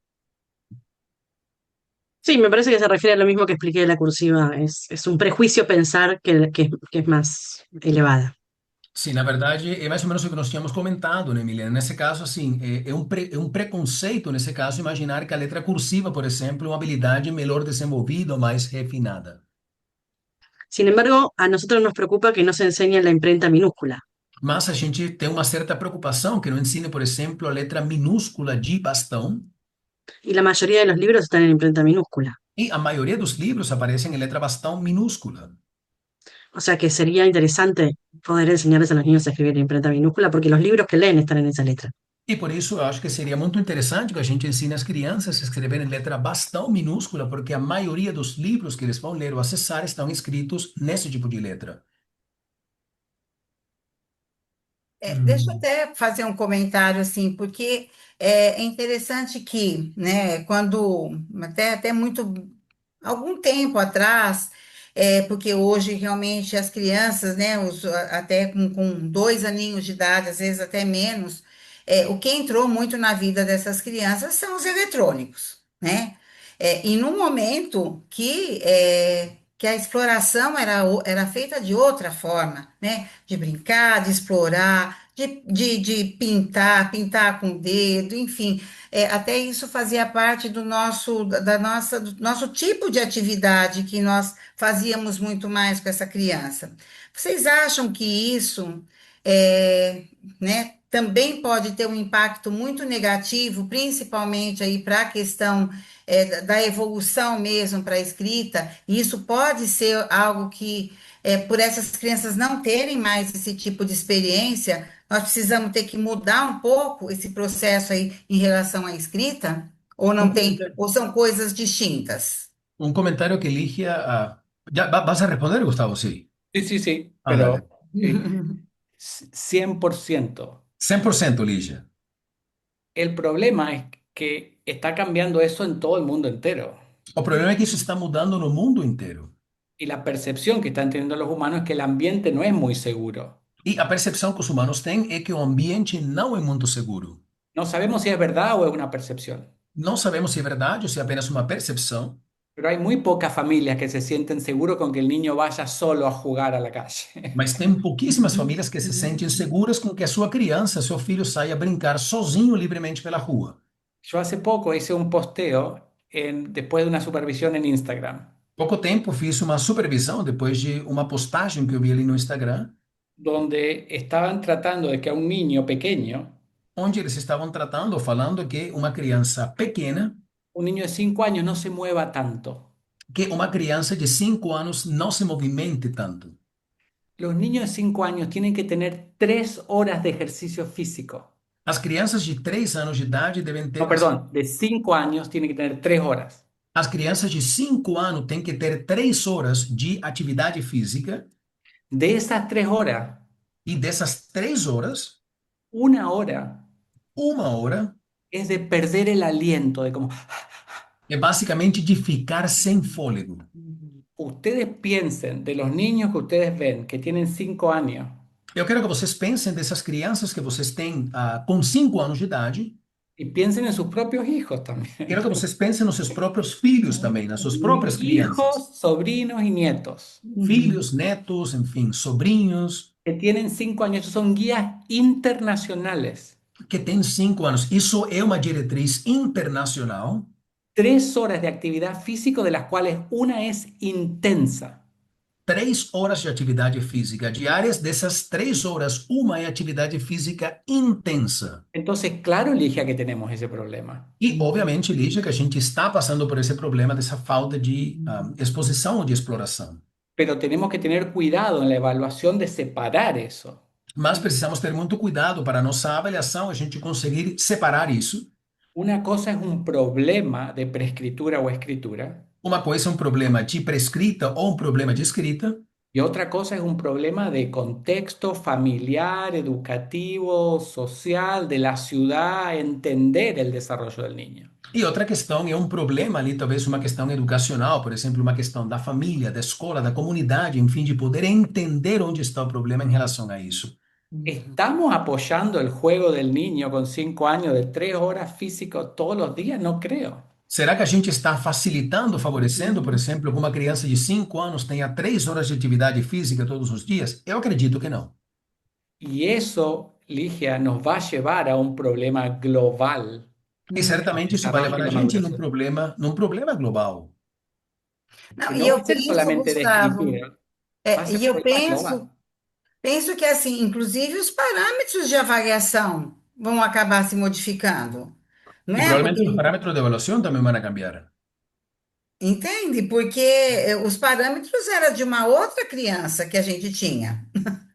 Sí, me parece que se refiere a lo mismo que expliqué de la cursiva. Es un prejuicio pensar que es más elevada. Sim, na verdade, é mais ou menos o que nós tínhamos comentado, né, Milena? Nesse caso, assim, é um preconceito, nesse caso, imaginar que a letra cursiva, por exemplo, é uma habilidade melhor desenvolvida ou mais refinada. Sin embargo, a nosotros nos preocupa que no se enseñe la imprenta minúscula. Mas a gente tem uma certa preocupação que não ensine, por exemplo, a letra minúscula de bastão, Y la mayoría de los libros están en imprenta minúscula. e a maioria dos livros aparecem em letra bastão minúscula. O sea que sería interesante poder enseñarles a los niños a escribir en imprenta minúscula porque los libros que leen están en esa letra. E por isso eu acho que seria muito interessante que a gente ensine as crianças a escrever em letra bastão minúscula, porque a maioria dos livros que eles vão ler ou acessar estão escritos nesse tipo de letra. Deixa eu até fazer um comentário assim, porque é interessante que, né, quando até muito algum tempo atrás, porque hoje realmente as crianças, né, até com 2 aninhos de idade, às vezes até menos, o que entrou muito na vida dessas crianças são os eletrônicos, né? E no momento que a exploração era feita de outra forma, né? De brincar, de explorar, de pintar, pintar com o dedo, enfim. Até isso fazia parte do nosso tipo de atividade que nós fazíamos muito mais com essa criança. Vocês acham que isso, é, né, também pode ter um impacto muito negativo, principalmente aí para a questão da evolução mesmo para a escrita? E isso pode ser algo que, por essas crianças não terem mais esse tipo de experiência, nós precisamos ter que mudar um pouco esse processo aí em relação à escrita? Ou Un não tem, comentario, ou são coisas distintas? un comentario que Ligia... ¿Ya vas a responder, Gustavo? Sí. Sí, sí, sí, Ah, dale. pero eh, 100%. 100% Ligia. El problema es que está cambiando eso en todo el mundo entero. O problema é que isso está mudando no mundo inteiro. Y la percepción que están teniendo los humanos es que el ambiente no es muy seguro. E a percepção que os humanos têm é que o ambiente não é muito seguro. No sabemos si es verdad o es una percepción, Não sabemos se é verdade ou se é apenas uma percepção, pero hay muy pocas familias que se sienten seguros con que el niño vaya solo a jugar a la calle. mas tem pouquíssimas famílias que se sentem seguras com que a sua criança, seu filho, saia brincar sozinho livremente pela rua. Yo hace poco hice un posteo después de una supervisión en Instagram, Pouco tempo fiz uma supervisão depois de uma postagem que eu vi ali no Instagram, donde estaban tratando de que a un niño pequeño, onde eles estavam tratando, falando que uma criança pequena, un niño de 5 años, no se mueva tanto. que uma criança de 5 anos não se movimente tanto. Los niños de 5 años tienen que tener 3 horas de ejercicio físico. As crianças de 3 anos de idade devem No, ter. perdón, de 5 años tienen que tener 3 horas. As crianças de 5 anos têm que ter 3 horas de atividade física De esas 3 horas, e dessas 3 horas, 1 hora uma hora es de perder el aliento, de como é basicamente de ficar sem fôlego. ustedes piensen de los niños que ustedes ven que tienen 5 años Eu quero que vocês pensem dessas crianças que vocês têm com 5 anos de idade. y piensen en sus propios hijos también. Quero que vocês pensem nos seus próprios filhos também, nas suas próprias crianças. Hijos, sobrinos y nietos Filhos, netos, enfim, sobrinhos, que tienen 5 años. Estos son guías internacionales. que têm 5 anos. Isso é uma diretriz internacional. 3 horas de actividad física, de las cuales una es intensa. 3 horas de atividade física diárias, dessas 3 horas, uma é atividade física intensa. Entonces, claro, Ligia, que tenemos ese problema. E, obviamente, Lígia, que a gente está passando por esse problema dessa falta de exposição ou de exploração. Pero tenemos que tener cuidado en la evaluación de separar eso. Mas precisamos ter muito cuidado para a nossa avaliação, a gente conseguir separar isso. Una cosa es un problema de preescritura o escritura, Uma coisa é um problema de prescrita ou um problema de escrita, y otra cosa es un problema de contexto familiar, educativo, social, de la ciudad, entender el desarrollo del niño. e outra questão é um problema ali, talvez uma questão educacional, por exemplo, uma questão da família, da escola, da comunidade, enfim, de poder entender onde está o problema em relação a isso. ¿Estamos apoyando el juego del niño con 5 años de 3 horas físico todos los días? No creo. Será que a gente está facilitando, favorecendo, por exemplo, que uma criança de 5 anos tenha 3 horas de atividade física todos os dias? Eu acredito que não. Y eso, Ligia, nos va a llevar a un problema global. E certamente isso vai Desarrollo levar y a la gente maduración. num problema global. Não, Que e no va eu a ser penso, solamente de Gustavo, escritura, va a ser e un eu problema global. penso que assim, inclusive os parâmetros de avaliação vão acabar se modificando, não E é? provavelmente os parâmetros de avaliação também vão cambiar. Entende? Porque os parâmetros eram de uma outra criança que a gente tinha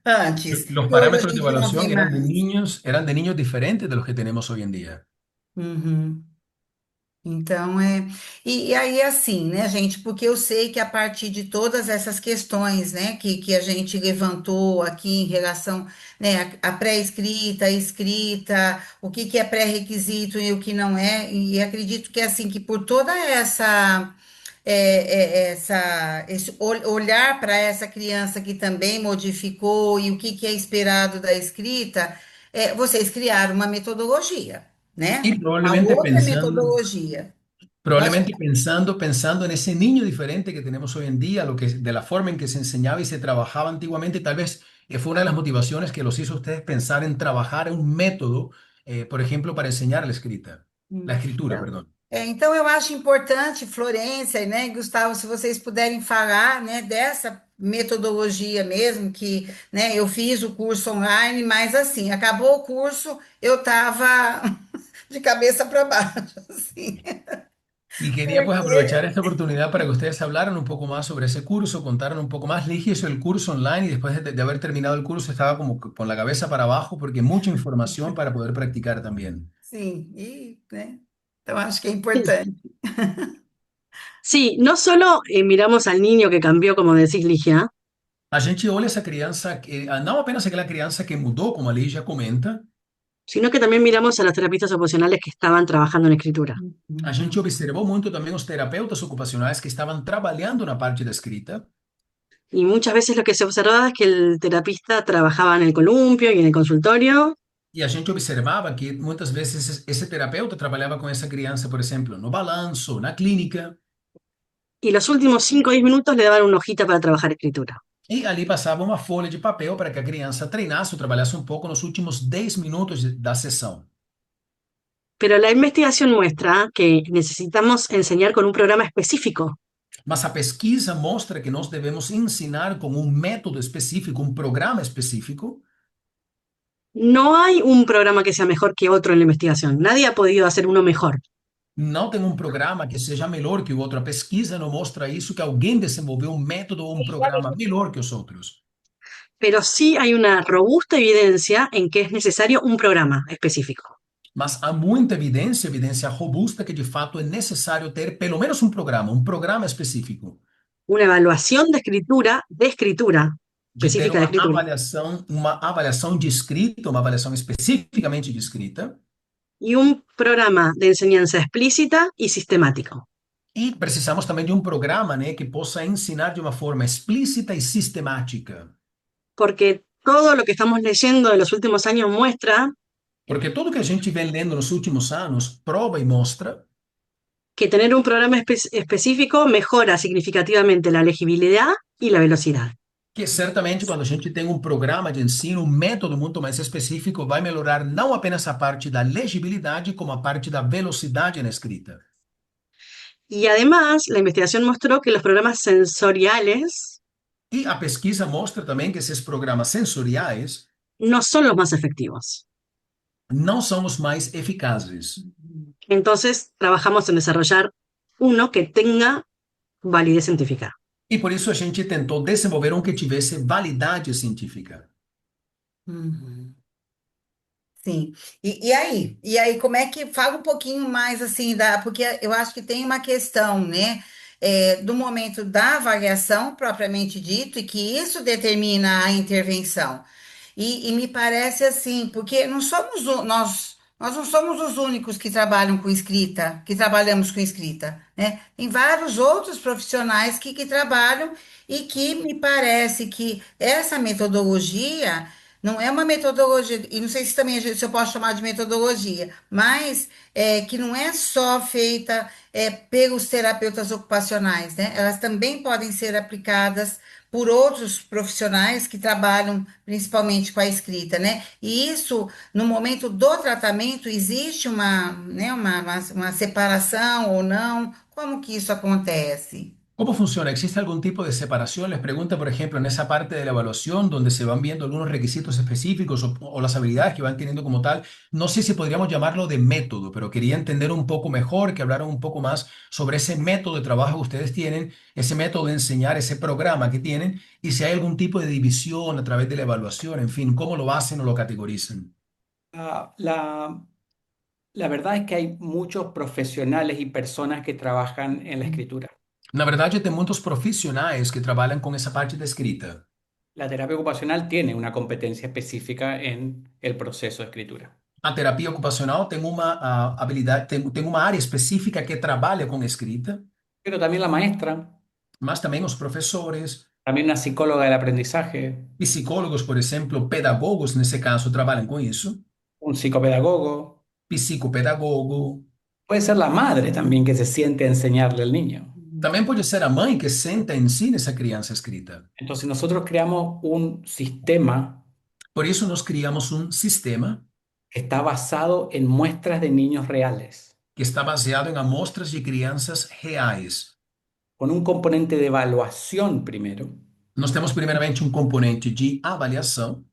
antes, Os e hoje a parâmetros de gente não avaliação tem mais. eram de niños diferentes de los que temos hoje em dia. Uhum. Então, e aí, assim, né, gente, porque eu sei que a partir de todas essas questões, né, que a gente levantou aqui em relação, né, a pré-escrita, a escrita, o que que é pré-requisito e o que não é, e acredito que, assim, que por toda esse olhar para essa criança que também modificou e o que que é esperado da escrita, vocês criaram uma metodologia, E né? Uma provavelmente outra pensando, metodologia. Eu acho Probablemente pensando en ese niño diferente que tenemos hoy en día, de la forma en que se enseñaba y se trabajaba antiguamente, tal vez fue una de las motivaciones que los hizo a ustedes pensar en trabajar en un método, por ejemplo, para enseñar Hum. la escritura, Então, perdón. então eu acho importante, Florência, né, e Gustavo, se vocês puderem falar, né, dessa metodologia mesmo, que, né, eu fiz o curso online, mas assim, acabou o curso, eu estava de cabeça para baixo, assim, Y quería pues porque aprovechar esta oportunidad para que ustedes hablaran un poco más sobre ese curso, contaran un poco más. Ligia hizo el curso online y después de haber terminado el curso estaba como que con la cabeza para abajo porque mucha información para poder practicar también. sim, e, né, então acho que é Sí, importante. sí, no solo miramos al niño que cambió, como decís, Ligia, A gente olha essa criança, não apenas aquela criança que mudou, como a Ligia comenta, sino que también miramos a los terapeutas ocupacionales que estaban trabajando en escritura. a Uhum. gente observou muito também os terapeutas ocupacionais que estavam trabalhando na parte da escrita. Y muchas veces lo que se observaba es que el terapista trabajaba en el columpio y en el consultorio, E a gente observava que muitas vezes esse terapeuta trabalhava com essa criança, por exemplo, no balanço, na clínica, y los últimos 5 o 10 minutos le daban una hojita para trabajar escritura. e ali passava uma folha de papel para que a criança treinasse ou trabalhasse um pouco nos últimos 10 minutos da sessão. Pero la investigación muestra que necesitamos enseñar con un programa específico. Mas a pesquisa mostra que nós devemos ensinar com um método específico, um programa específico. No hay un programa que sea mejor que otro en la investigación. Nadie ha podido hacer uno mejor. Não tem um programa que seja melhor que o outro. A pesquisa não mostra isso, que alguém desenvolveu um método ou um programa melhor que os outros. Pero sí hay una robusta evidencia en que es necesario un programa específico. Mas há muita evidência, evidência robusta, que de fato é necessário ter pelo menos um programa específico, Una evaluación de escritura, de ter específica de escritura, uma avaliação de escrita, uma avaliação especificamente de escrita, y un programa de enseñanza explícita y sistemático. e precisamos também de um programa, né, que possa ensinar de uma forma explícita e sistemática. Porque todo lo que estamos leyendo de los últimos años muestra Porque tudo que a gente vem lendo nos últimos anos prova e mostra que tener un programa específico mejora significativamente la legibilidad y la velocidad. que certamente quando a gente tem um programa de ensino, um método muito mais específico, vai melhorar não apenas a parte da legibilidade, como a parte da velocidade na escrita. Y además, la investigación mostró que los programas sensoriales E a pesquisa mostra também que esses programas sensoriais no son los más efectivos. não são os mais eficazes. Entonces, trabajamos en desarrollar uno que tenga validez científica. E por isso a gente tentou desenvolver um que tivesse validade científica. Uhum. Sim. E aí? E aí, como é que fala um pouquinho mais assim da, porque eu acho que tem uma questão, né, do momento da avaliação propriamente dito, e que isso determina a intervenção. E me parece assim, porque não somos nós não somos os únicos que trabalham com escrita, que trabalhamos com escrita, né? Tem vários outros profissionais que trabalham e que me parece que essa metodologia não é uma metodologia, e não sei se também se eu posso chamar de metodologia, mas que não é só feita pelos terapeutas ocupacionais, né? Elas também podem ser aplicadas por outros profissionais que trabalham principalmente com a escrita, né? E isso, no momento do tratamento, existe uma, né, uma separação ou não? Como que isso acontece? ¿Cómo funciona? ¿Existe algún tipo de separación? Les pregunta, por ejemplo, en esa parte de la evaluación donde se van viendo algunos requisitos específicos o las habilidades que van teniendo como tal. No sé si podríamos llamarlo de método, pero quería entender un poco mejor, que hablaran un poco más sobre ese método de trabajo que ustedes tienen, ese método de enseñar, ese programa que tienen, y si hay algún tipo de división a través de la evaluación, en fin, cómo lo hacen o lo categorizan. Ah, la verdad es que hay muchos profesionales y personas que trabajan en la escritura. Na verdade, tem muitos profissionais que trabalham com essa parte da escrita. La terapia ocupacional tiene una competencia específica en el proceso de escritura. A terapia ocupacional tem uma habilidade, tem uma área específica que trabalha com escrita, Pero también la maestra, mas também os professores, también una psicóloga del aprendizaje, psicólogos, por exemplo, pedagogos, nesse caso, trabalham com isso, un psicopedagogo, psicopedagogo, Puede ser la madre también que se siente a enseñarle al niño. Também pode ser a mãe que senta e ensina essa criança a escrita. Entonces nosotros creamos un sistema Por isso, nós criamos um sistema que está basado en muestras de niños reales, que está baseado em amostras de crianças reais. con un componente de evaluación primero, Nós temos, primeiramente, um componente de avaliação,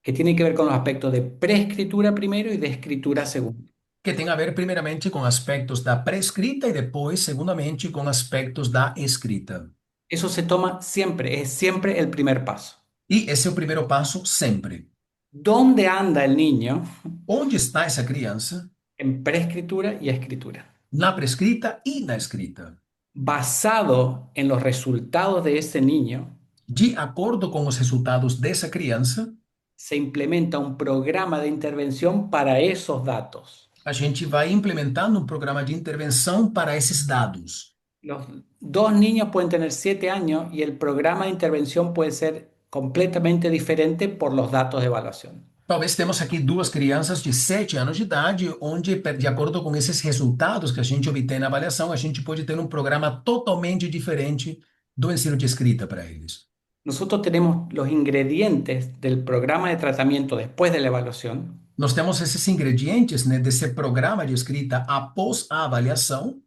que tiene que ver con los aspectos de preescritura primero y de escritura segundo. que tem a ver, primeiramente, com aspectos da pré-escrita e depois, segundamente, com aspectos da escrita. Eso se toma siempre, es siempre el primer paso. E esse é o primeiro passo sempre. ¿Dónde anda el niño Onde está essa criança? en preescritura y escritura? Na pré-escrita e na escrita. Basado en los resultados de ese niño, De acordo com os resultados dessa criança, se implementa un programa de intervención para esos datos. a gente vai implementando um programa de intervenção para esses dados. Los dos niños pueden tener 7 años y el programa de intervención puede ser completamente diferente por los datos de evaluación. Talvez temos aqui duas crianças de 7 anos de idade, onde, de acordo com esses resultados que a gente obtém na avaliação, a gente pode ter um programa totalmente diferente do ensino de escrita para eles. Nosotros tenemos los ingredientes del programa de tratamiento después de la evaluación Nós temos esses ingredientes, né, desse programa de escrita após a avaliação,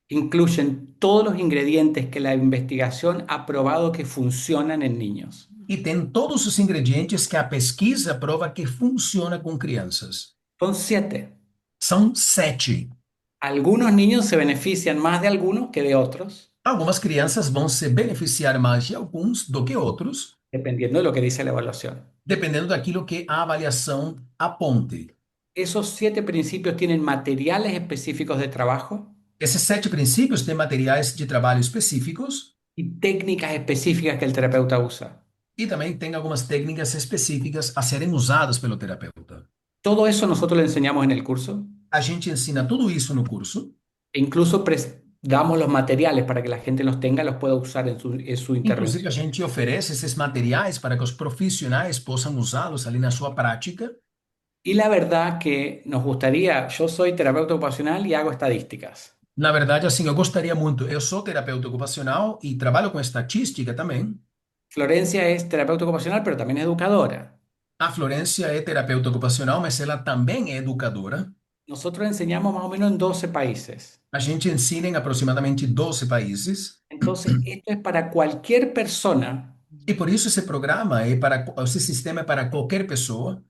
incluyen todos los ingredientes que la investigación ha probado que funcionan en niños. e tem todos os ingredientes que a pesquisa prova que funciona com crianças. Son 7. São 7. Algunos niños se benefician más de algunos que de otros, Algumas crianças vão se beneficiar mais de alguns do que outros, dependiendo de lo que dice la evaluación. dependendo daquilo que a avaliação aponte. Esos 7 principios tienen materiales específicos de trabajo Esses 7 princípios têm materiais de trabalho específicos y técnicas específicas que el terapeuta usa. e também tem algumas técnicas específicas a serem usadas pelo terapeuta. Todo eso nosotros le enseñamos en el curso A gente ensina tudo isso no curso, e incluso damos los materiales para que la gente los tenga, los pueda usar en su inclusive a intervención. gente oferece esses materiais para que os profissionais possam usá-los ali na sua prática. Y la verdad que nos gustaría, yo soy terapeuta ocupacional y hago estadísticas. Na verdade, assim, eu gostaria muito. Eu sou terapeuta ocupacional e trabalho com estatística também. Florencia es terapeuta ocupacional, pero también es educadora. A Florência é terapeuta ocupacional, mas ela também é educadora. Nosotros enseñamos más o menos en 12 países. A gente ensina em aproximadamente 12 países. Entonces, esto es para cualquier persona E por isso esse programa é para, esse sistema é para qualquer pessoa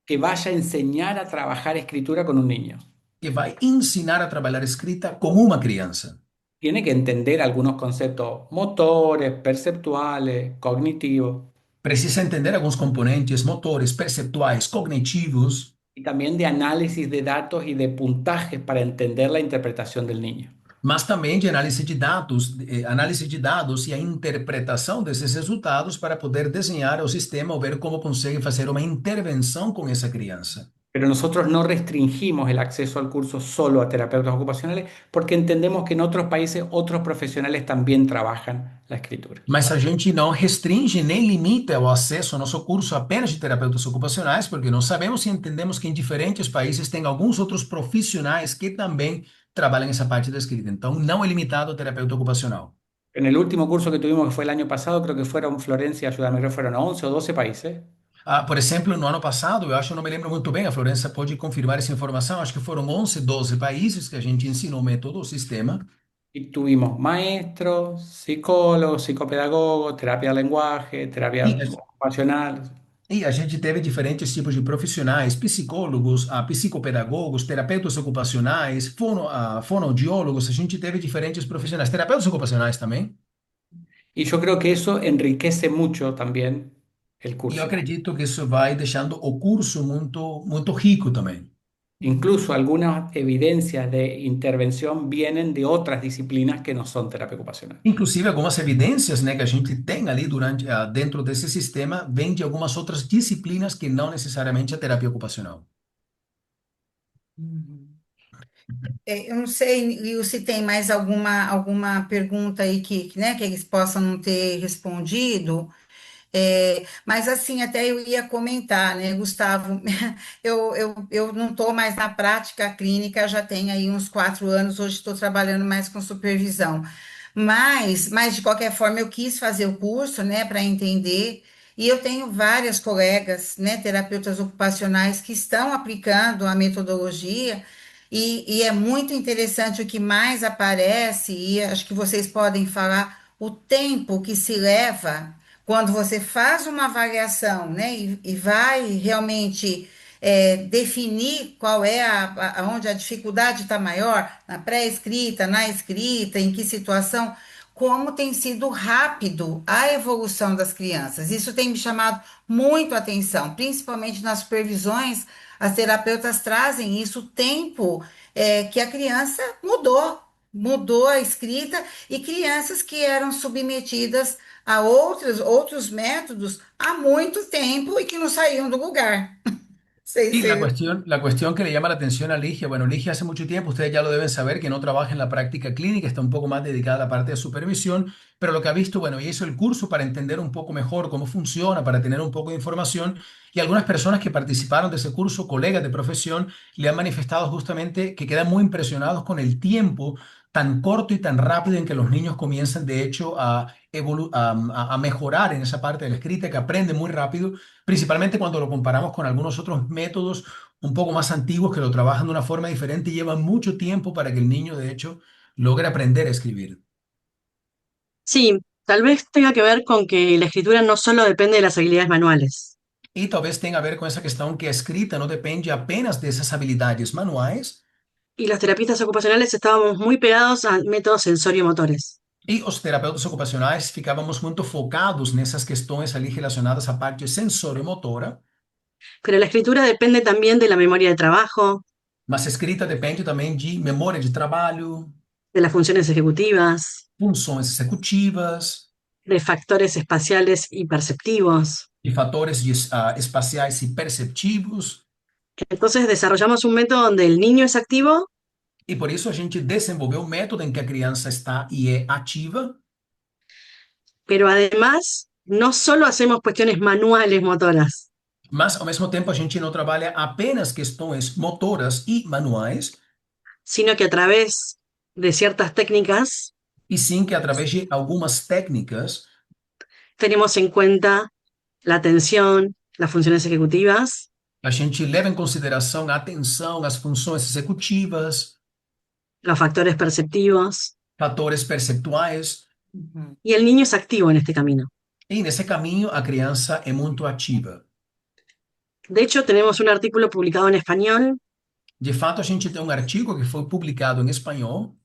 que vaya a enseñar a trabajar escritura con un niño. que vai ensinar a trabalhar escrita com uma criança. Tiene que entender algunos conceptos motores, perceptuales, cognitivos Precisa entender alguns componentes motores, perceptuais, cognitivos y también de análisis de datos y de puntajes para entender la interpretación del niño. mas também de análise de dados e a interpretação desses resultados para poder desenhar o sistema ou ver como consegue fazer uma intervenção com essa criança. Pero nosotros no restringimos el acceso al curso solo a terapeutas ocupacionales porque entendemos que en otros países otros profesionales también trabajan la escritura. Mas a gente não restringe nem limita o acesso ao nosso curso apenas de terapeutas ocupacionais, porque nós sabemos e entendemos que em diferentes países tem alguns outros profissionais que também trabalham essa parte da escrita. Então, não é limitado ao terapeuta ocupacional. En el último curso que tuvimos, que fue el año pasado, creo que fueron, Florencia, ayúdame, creo que fueron 11 o 12 países. Por exemplo, no ano passado, eu acho, eu não me lembro muito bem, a Florença pode confirmar essa informação, acho que foram 11, 12 países que a gente ensinou o método, o sistema, Y tuvimos maestros, psicólogos, psicopedagogos, terapia de lenguaje, terapia e a, ocupacional. e a gente teve diferentes tipos de profissionais, psicólogos, psicopedagogos, terapeutas ocupacionais, fonoaudiólogos, a gente teve diferentes profissionais, terapeutas ocupacionais também, Y yo creo que eso enriquece mucho también el e eu curso. acredito que isso vai deixando o curso muito, muito rico também. Incluso algunas evidencias de intervención vienen de otras disciplinas que no son terapia ocupacional. Inclusive, algumas evidências, né, que a gente tem ali dentro desse sistema vêm de algumas outras disciplinas que não necessariamente a terapia ocupacional. Eu não sei, Will, se tem mais alguma pergunta aí né, que eles possam não ter respondido. Mas assim, até eu ia comentar, né, Gustavo, eu não estou mais na prática clínica, já tenho aí uns 4 anos, hoje estou trabalhando mais com supervisão. Mas de qualquer forma, eu quis fazer o curso, né, para entender, e eu tenho várias colegas, né, terapeutas ocupacionais que estão aplicando a metodologia, e é muito interessante o que mais aparece, e acho que vocês podem falar o tempo que se leva quando você faz uma avaliação, né, e vai realmente definir qual é onde a dificuldade está maior, na pré-escrita, na escrita, em que situação, como tem sido rápido a evolução das crianças. Isso tem me chamado muito a atenção, principalmente nas supervisões, as terapeutas trazem isso, o tempo que a criança mudou a escrita, e crianças que eram submetidas a outros métodos há muito tempo e que não saíam do lugar. Sei Y se la cuestión que le llama la atención a Ligia, bueno, Ligia hace mucho tiempo, ustedes ya lo deben saber, que no trabaja en la práctica clínica, está un poco más dedicada a la parte de supervisión, pero lo que ha visto, bueno, y hizo el curso para entender un poco mejor cómo funciona, para tener un poco de información, y algunas personas que participaron de ese curso, colegas de profesión, le han manifestado justamente que quedan muy impresionados con el tiempo tan corto y tan rápido en que los niños comienzan, de hecho, a mejorar en esa parte de la escrita, que aprenden muy rápido, principalmente cuando lo comparamos con algunos otros métodos un poco más antiguos que lo trabajan de una forma diferente y llevan mucho tiempo para que el niño, de hecho, logre aprender a escribir. Sí, tal vez tenga que ver con que la escritura no solo depende de las habilidades manuales. Y tal vez tenga a ver con esa cuestión que a escrita no depende apenas de esas habilidades manuales, Y los terapeutas ocupacionales estábamos muy pegados a métodos sensorio-motores. e os terapeutas ocupacionais ficávamos muito focados nessas questões ali relacionadas à parte sensório-motora, Pero la escritura depende también de la memoria de trabajo, mas a escrita depende também de memória de trabalho, de las funciones ejecutivas, funções executivas, de factores espaciales y perceptivos. de fatores espaciais e perceptivos. Entonces desarrollamos un método donde el niño es activo, E por isso a gente desenvolveu um método em que a criança está e é ativa, pero además no solo hacemos cuestiones manuales motoras, mas ao mesmo tempo a gente não trabalha apenas questões motoras e manuais, sino que a través de ciertas técnicas e sim que através de algumas técnicas tenemos en cuenta la atención, las funciones ejecutivas, a gente leva em consideração a atenção, as funções executivas, los factores perceptivos, fatores perceptuais, y el niño es activo en este camino. e nesse caminho a criança é muito ativa. De hecho, tenemos un artículo publicado en español De fato, a gente tem um artigo que foi publicado em espanhol,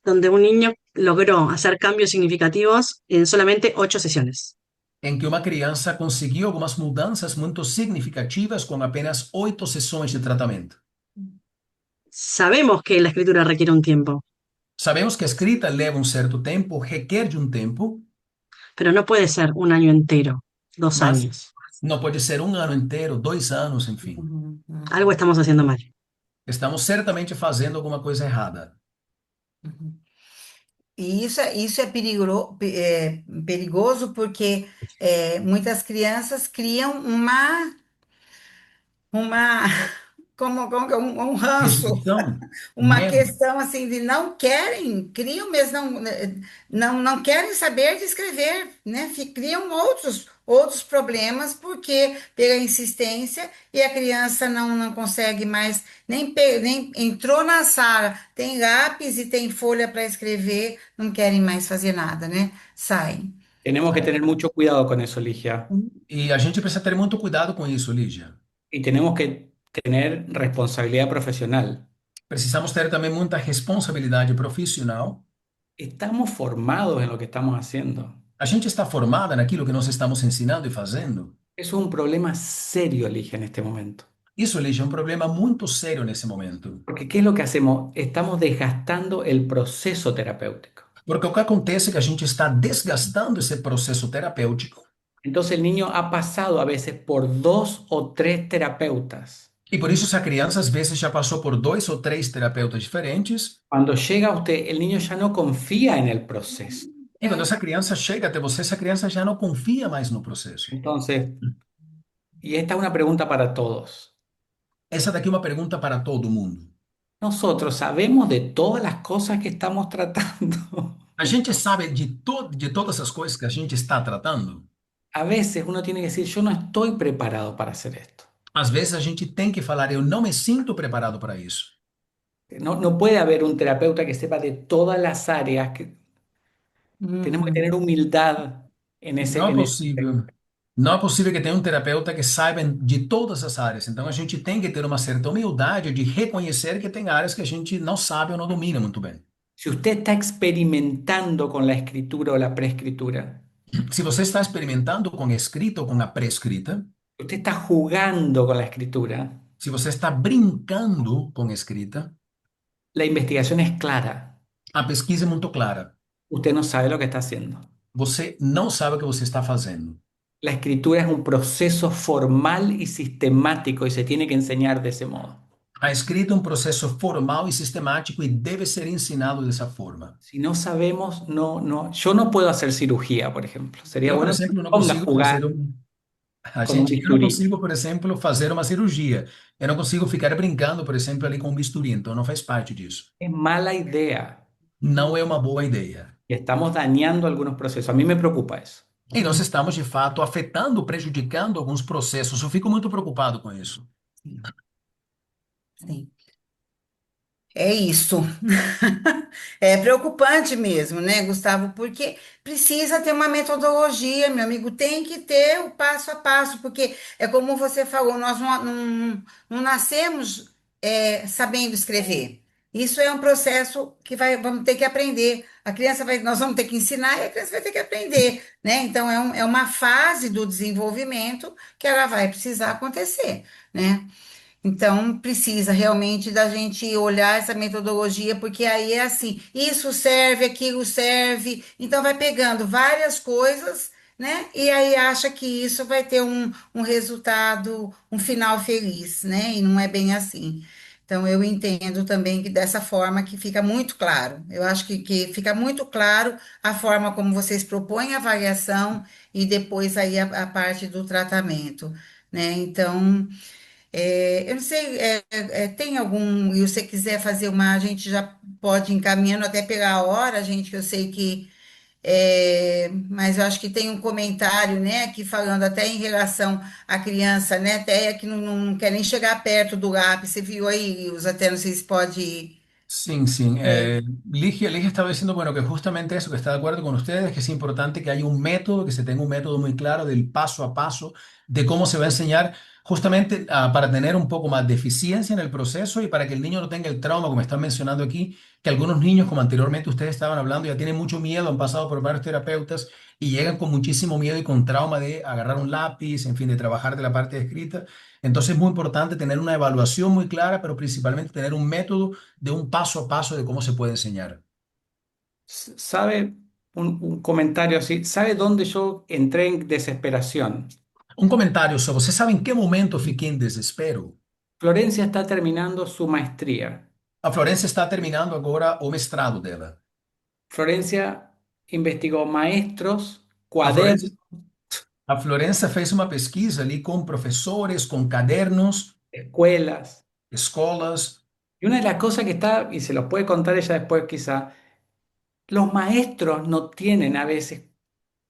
donde un niño logró hacer cambios significativos en solamente 8 sesiones. em que uma criança conseguiu algumas mudanças muito significativas com apenas 8 sessões de tratamento. Sabemos que la escritura requiere un tiempo, Sabemos que a escrita leva um certo tempo, requer de um tempo, pero no puede ser un año entero, 2 mas años. não pode ser um ano inteiro, 2 anos, enfim. Algo estamos haciendo mal. Estamos certamente fazendo alguma coisa errada. E isso é perigoso porque muitas crianças criam uma como que é? Um ranço, Restrição, uma medo. questão assim de não querem, criam, mas não querem saber de escrever, né? Criam outros problemas porque pela insistência, e a criança não consegue mais, nem entrou na sala, tem lápis e tem folha para escrever, não querem mais fazer nada, né? Saem. Tenemos que tener mucho cuidado con eso, Ligia. E a gente precisa ter muito cuidado com isso, Lígia. Y tenemos que tener responsabilidad profesional. Precisamos ter também muita responsabilidade profissional. Estamos formados en lo que estamos haciendo. A gente está formada naquilo que nós estamos ensinando e fazendo. Eso es un problema serio, Ligia, en este momento. Isso, Lígia, é um problema muito sério nesse momento. Porque ¿qué es lo que hacemos? Estamos desgastando el proceso terapéutico. Porque o que acontece é que a gente está desgastando esse processo terapêutico. Entonces el niño ha pasado a veces por 2 o 3 terapeutas. E por isso essa criança às vezes já passou por 2 ou 3 terapeutas diferentes. Cuando llega usted, el niño ya no confía en el proceso. E quando essa criança chega até você, essa criança já não confia mais no processo. Entonces, y esta es una pregunta para todos. Essa daqui é uma pergunta para todo mundo. Nosotros sabemos de todas las cosas que estamos tratando. A gente sabe de todas as coisas que a gente está tratando? A veces uno tiene que decir, yo no estoy preparado para hacer esto. Às vezes a gente tem que falar, eu não me sinto preparado para isso. No, no puede haber un terapeuta que sepa de todas las áreas. Tenemos que tener Uhum. humildad en Não é en ese possível. Não é possível que tenha um terapeuta que saiba de todas as áreas. Então a gente tem que ter uma certa humildade de reconhecer que tem áreas que a gente não sabe ou não domina muito bem. Si usted está experimentando con la escritura o la preescritura, Se você está experimentando com a escrita ou com a pré-escrita, si usted está jugando con la escritura, se você está brincando com a escrita, la investigación es clara. a pesquisa é muito clara. Usted no sabe lo que está haciendo. Você não sabe o que você está fazendo. La escritura es un proceso formal y sistemático y se tiene que enseñar de ese modo. A escrita é um processo formal e sistemático e deve ser ensinado dessa forma. Si no sabemos, yo no puedo hacer cirugía, por ejemplo. Sería Eu, por bueno que exemplo, me não ponga a consigo jugar fazer a con un gente, eu não bisturí. consigo, por exemplo, fazer uma cirurgia. Eu não consigo ficar brincando, por exemplo, ali com um bisturi, então não faz parte disso. Es mala idea Não é uma boa ideia. y estamos dañando algunos procesos. A mí me preocupa eso. E nós estamos, de fato, afetando, prejudicando alguns processos. Eu fico muito preocupado com isso. Sim, sim. É isso. É preocupante mesmo, né, Gustavo? Porque precisa ter uma metodologia, meu amigo, tem que ter o passo a passo, porque é como você falou, nós não nascemos sabendo escrever. Isso é um processo que vamos ter que aprender. A criança vai, nós vamos ter que ensinar e a criança vai ter que aprender, né? Então é uma fase do desenvolvimento que ela vai precisar acontecer, né? Então, precisa realmente da gente olhar essa metodologia, porque aí é assim, isso serve, aquilo serve, então vai pegando várias coisas, né? E aí acha que isso vai ter um resultado, um final feliz, né? E não é bem assim. Então, eu entendo também que dessa forma que fica muito claro. Eu acho que fica muito claro a forma como vocês propõem a avaliação e depois aí a parte do tratamento, né? Então. Eu não sei, tem algum, e você quiser fazer uma, a gente já pode ir encaminhando até pela hora, gente, que eu sei que, mas eu acho que tem um comentário, né, aqui falando até em relação à criança, né, até que não quer nem chegar perto do lápis, você viu aí, os até não sei se pode, Sim, sim. é, Ligia estaba diciendo, bueno, que justamente eso, que está de acuerdo con ustedes, que es importante que haya un método, que se tenga un método muy claro del paso a paso de cómo se va a enseñar, justamente para tener un poco más de eficiencia en el proceso y para que el niño no tenga el trauma, como están mencionando aquí, que algunos niños, como anteriormente ustedes estaban hablando, ya tienen mucho miedo, han pasado por varios terapeutas y llegan con muchísimo miedo y con trauma de agarrar un lápiz, en fin, de trabajar de la parte escrita. Entonces es muy importante tener una evaluación muy clara, pero principalmente tener un método de un paso a paso de cómo se puede enseñar. ¿Sabe un comentario así? ¿Sabe dónde yo entré en desesperación? Un comentario sobre, ¿você sabe en qué momento fiquei en desespero? Florencia está terminando su maestría. A Florencia está terminando agora o mestrado dela. Florencia investigó maestros, A cuadernos, Florencia, a Florencia fez uma pesquisa ali com professores, com cadernos, escuelas. escolas. Y una de las cosas que está, y se los puede contar ella después quizá, los maestros no tienen a veces,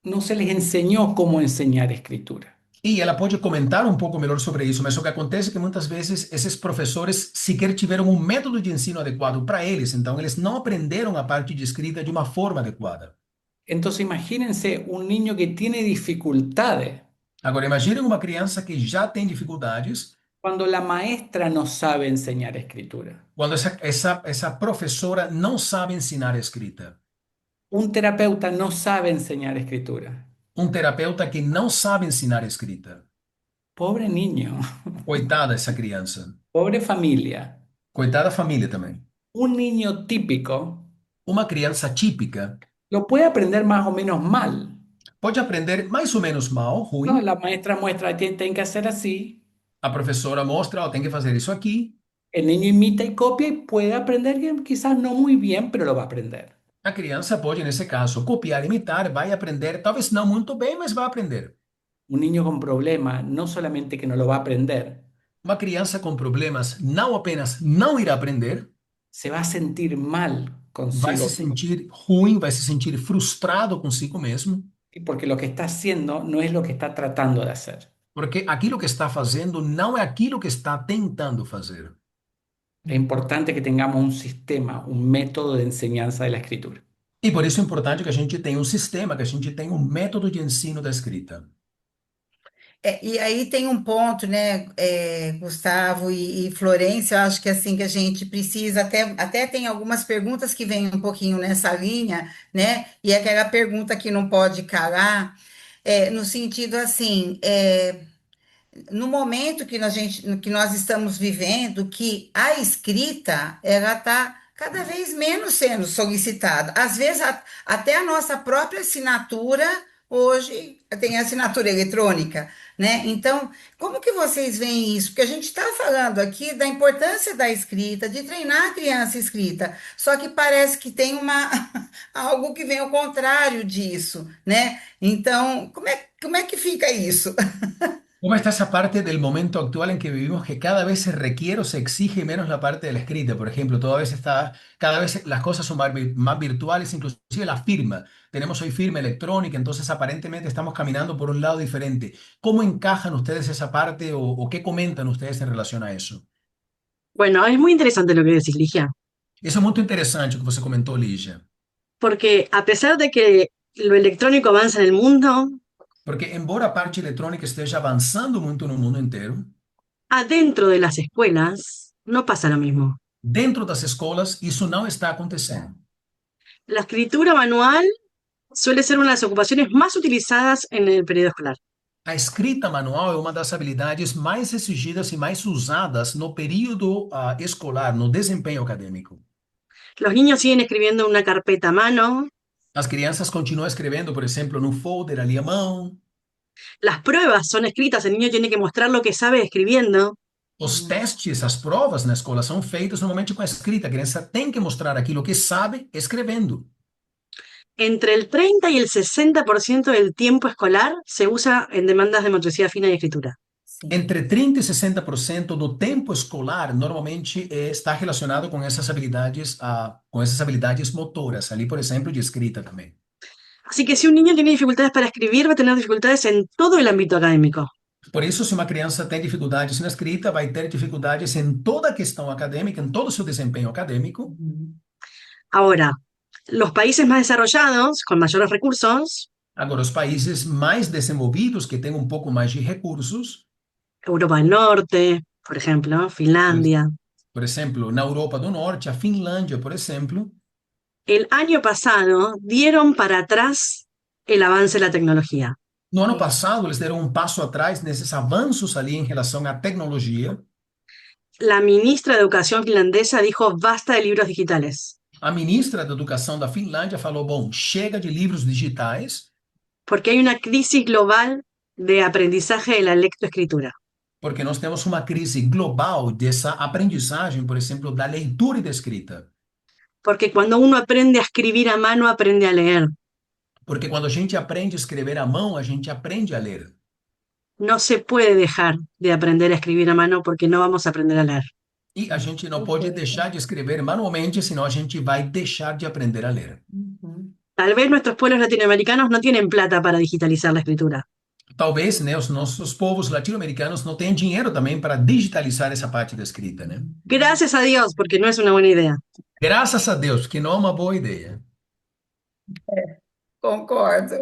no se les enseñó cómo enseñar escritura. E ela pode comentar um pouco melhor sobre isso, mas o que acontece é que muitas vezes esses professores sequer tiveram um método de ensino adequado para eles, então eles não aprenderam a parte de escrita de uma forma adequada. Entonces imagínense un niño que tiene dificultades Agora, imagine uma criança que já tem dificuldades cuando la maestra no sabe enseñar escritura. quando essa professora não sabe ensinar a escrita. Un terapeuta no sabe enseñar escritura. Um terapeuta que não sabe ensinar a escrita. Pobre niño, Coitada essa criança. pobre familia. Coitada a família também. Un niño típico Uma criança típica lo puede aprender más o menos mal. pode aprender mais ou menos mal, No, ruim. la maestra muestra, tienen que hacer así. A professora mostra, ó, tem que fazer isso aqui. El niño imita y copia y puede aprender quizás no muy bien, pero lo va a aprender. A criança pode, nesse caso, copiar, imitar, vai aprender, talvez não muito bem, mas vai aprender. Un niño con problema no solamente que no lo va a aprender, Uma criança com problemas não apenas não irá aprender, se va a sentir mal vai se consigo sentir ruim, vai se sentir frustrado consigo mesmo, porque lo que está haciendo no es lo que está tratando de hacer. porque aquilo que está fazendo não é aquilo que está tentando fazer. Es importante que tengamos un sistema, un método de enseñanza de la escritura. E por isso é importante que a gente tenha um sistema, que a gente tenha um método de ensino da escrita. E aí tem um ponto, né, Gustavo e Florência, eu acho que assim que a gente precisa, até tem algumas perguntas que vêm um pouquinho nessa linha, né, e aquela pergunta que não pode calar, no sentido assim, no momento que nós estamos vivendo, que a escrita, ela está cada vez menos sendo solicitada. Às vezes, até a nossa própria assinatura, hoje, tem assinatura eletrônica, né? Então, como que vocês veem isso? Porque a gente está falando aqui da importância da escrita, de treinar a criança escrita, só que parece que tem algo que vem ao contrário disso, né? Então, como é que fica isso? ¿Cómo está esa parte del momento actual en que vivimos que cada vez se requiere o se exige menos la parte de la escrita? Por ejemplo, cada vez las cosas son más virtuales, inclusive la firma. Tenemos hoy firma electrónica, entonces aparentemente estamos caminando por un lado diferente. ¿Cómo encajan ustedes esa parte o qué comentan ustedes en relación a eso? Bueno, es muy interesante lo que decís, Ligia, Isso é muito interessante o que você comentou, Lígia. porque a pesar de que lo electrónico avanza en el mundo, Porque, embora a parte eletrônica esteja avançando muito no mundo inteiro, adentro de las escuelas no pasa lo mismo. dentro das escolas isso não está acontecendo. La escritura manual suele ser una de las ocupaciones más utilizadas en el periodo escolar. A escrita manual é uma das habilidades mais exigidas e mais usadas no período escolar, no desempenho acadêmico. Los niños siguen escribiendo en una carpeta a mano, As crianças continuam escrevendo, por exemplo, no folder ali à mão. las pruebas son escritas, el niño tiene que mostrar lo que sabe escribiendo. Os testes, as provas na escola são feitas normalmente com a escrita. A criança tem que mostrar aquilo que sabe escrevendo. Entre el 30 y el 60% del tiempo escolar se usa en demandas de motricidad fina y escritura. Sim. Entre 30 e 60% do tempo escolar normalmente está relacionado com essas habilidades motoras, ali, por exemplo, de escrita também. Así que si un niño tiene dificultades para escribir, va a tener dificultades en todo el ámbito académico. Por isso, se uma criança tem dificuldades na escrita, vai ter dificuldades em toda a questão acadêmica, em todo o seu desempenho acadêmico. Ahora, los países más desarrollados, con mayores recursos, Agora, os países mais desenvolvidos, que têm um pouco mais de recursos, Europa del Norte, por ejemplo, Finlandia, por exemplo, na Europa do Norte, a Finlândia, por exemplo, el año pasado dieron para atrás el avance de la tecnología. no ano passado eles deram um passo atrás nesses avanços ali em relação à tecnologia. La ministra de Educación finlandesa dijo basta de libros digitales, A ministra da Educação da Finlândia falou: bom, chega de livros digitais, porque hay una crisis global de aprendizaje de la lectoescritura. porque nós temos uma crise global dessa aprendizagem, por exemplo, da leitura e da escrita. Porque cuando uno aprende a escribir a mano, aprende a leer. Porque quando a gente aprende a escrever à mão, a gente aprende a ler. No se puede dejar de aprender a escribir a mano porque no vamos a aprender a leer. E a gente não pode deixar de escrever manualmente, senão a gente vai deixar de aprender a ler. Uhum. Tal vez nuestros pueblos latinoamericanos no tienen plata para digitalizar la escritura, Talvez, né, os nossos povos latino-americanos não tenham dinheiro também para digitalizar essa parte da escrita, né? gracias a Dios, porque no es una buena idea. Graças a Deus, que não é uma boa ideia. Concordo.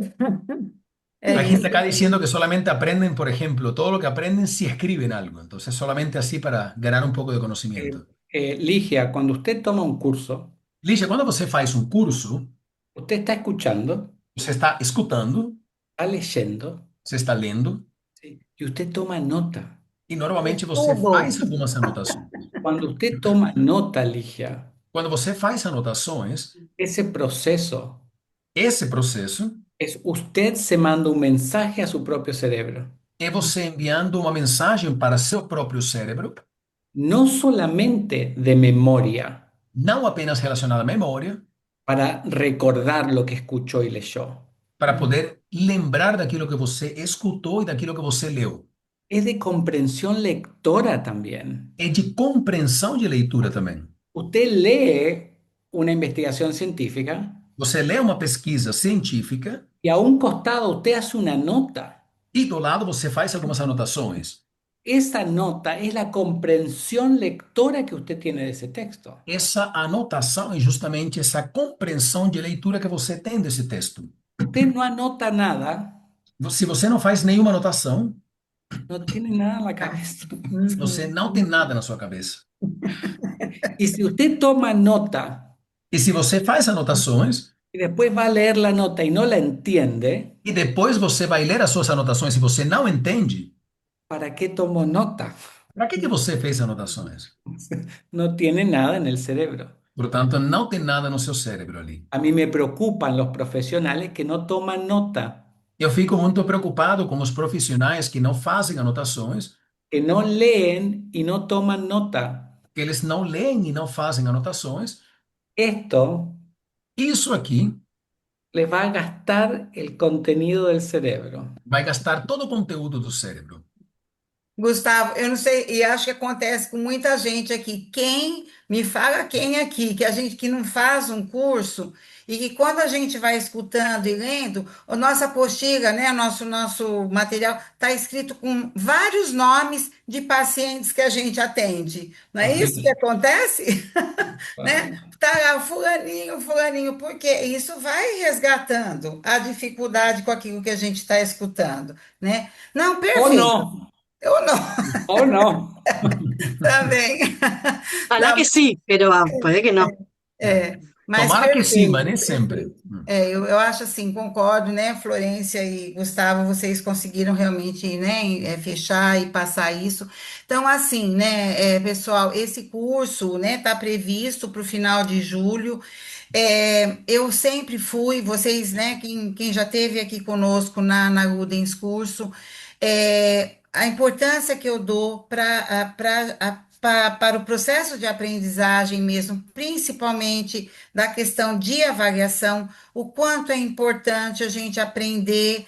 É Hay gente isso. acá diciendo que solamente aprenden, por ejemplo, todo lo que aprenden si escriben algo. Entonces, solamente así para ganar un poco de conocimiento. Ligia, cuando usted toma un curso, Lígia, quando você faz um curso, usted está escuchando, você está escutando, está leyendo, você está lendo, ¿sí? Y usted toma nota. e normalmente você Tudo. faz algumas anotações. Cuando usted toma nota, Ligia, Quando você faz anotações, ese proceso esse processo es usted se manda un mensaje a su propio cerebro, é você enviando uma mensagem para seu próprio cérebro, no solamente de memoria, não apenas relacionada à memória, para recordar lo que escuchó y leyó. para poder lembrar daquilo que você escutou e daquilo que você leu. Es de comprensión lectora también. É de compreensão de leitura também. Usted lee una investigación científica Você lê uma pesquisa científica y a un costado usted hace una nota. e do lado você faz algumas anotações. Esa nota es la comprensión lectora que usted tiene de ese texto. Essa anotação é justamente essa compreensão de leitura que você tem desse texto. Usted no anota nada, Se você não faz nenhuma anotação, no tiene nada en la cabeza. você não tem nada na sua cabeça. Y si usted toma nota E se você faz anotações y después va a leer la nota y no la entiende, e depois você vai ler as suas anotações e você não entende, ¿para qué tomo nota? para que você fez anotações? No tiene nada en el cerebro. Portanto, não tem nada no seu cérebro ali. A mí me preocupan los profesionales que no toman nota, Eu fico muito preocupado com os profissionais que não fazem anotações, que no leen y no toman nota. que eles não leem e não fazem anotações. Esto Isso aqui les va a gastar el contenido del cerebro. vai gastar todo o conteúdo do cérebro. Gustavo, eu não sei, e acho que acontece com muita gente aqui. Quem me fala quem aqui, que a gente que não faz um curso e que quando a gente vai escutando e lendo, a nossa apostila, né, nosso material está escrito com vários nomes de pacientes que a gente atende. Não é isso que acontece? Né? Tá lá, fulaninho, fulaninho, porque isso vai resgatando a dificuldade com aquilo que a gente está escutando, né? Não, O perfeito. no, Eu não. o no. Também. Ojalá Não, que sí, pero puede que no. mas Tomara que sim, mas perfeito, nem sempre. perfeito. Eu acho assim, concordo, né, Florência e Gustavo, vocês conseguiram realmente, né, fechar e passar isso. Então, assim, né, pessoal, esse curso, né, está previsto para o final de julho. Eu sempre fui, vocês, né, quem já esteve aqui conosco na Ludens Curso, a importância que eu dou para o processo de aprendizagem mesmo, principalmente da questão de avaliação, o quanto é importante a gente aprender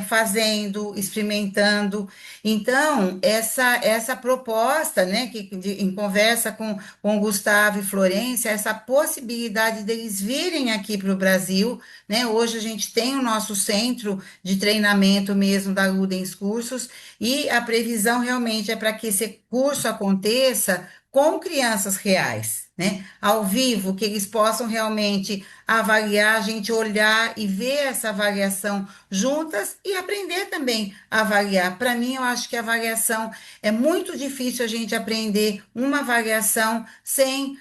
fazendo, experimentando. Então, essa proposta, né, em conversa com Gustavo e Florência, essa possibilidade deles virem aqui para o Brasil, né? Hoje a gente tem o nosso centro de treinamento mesmo da Ludens Cursos, e a previsão realmente é para que esse curso aconteça com crianças reais, né? Ao vivo, que eles possam realmente avaliar, a gente olhar e ver essa avaliação juntas e aprender também a avaliar. Para mim, eu acho que a avaliação é muito difícil a gente aprender uma avaliação sem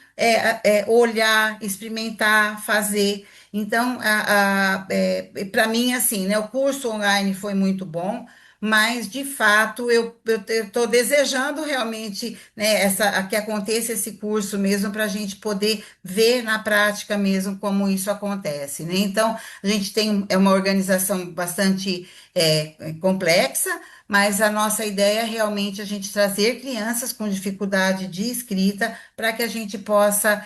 olhar, experimentar, fazer. Então, para mim, assim, né, o curso online foi muito bom, mas de fato eu estou desejando realmente, né, que aconteça esse curso mesmo para a gente poder ver na prática mesmo como isso acontece, né? Então, a gente tem uma organização bastante complexa, mas a nossa ideia é realmente a gente trazer crianças com dificuldade de escrita para que a gente possa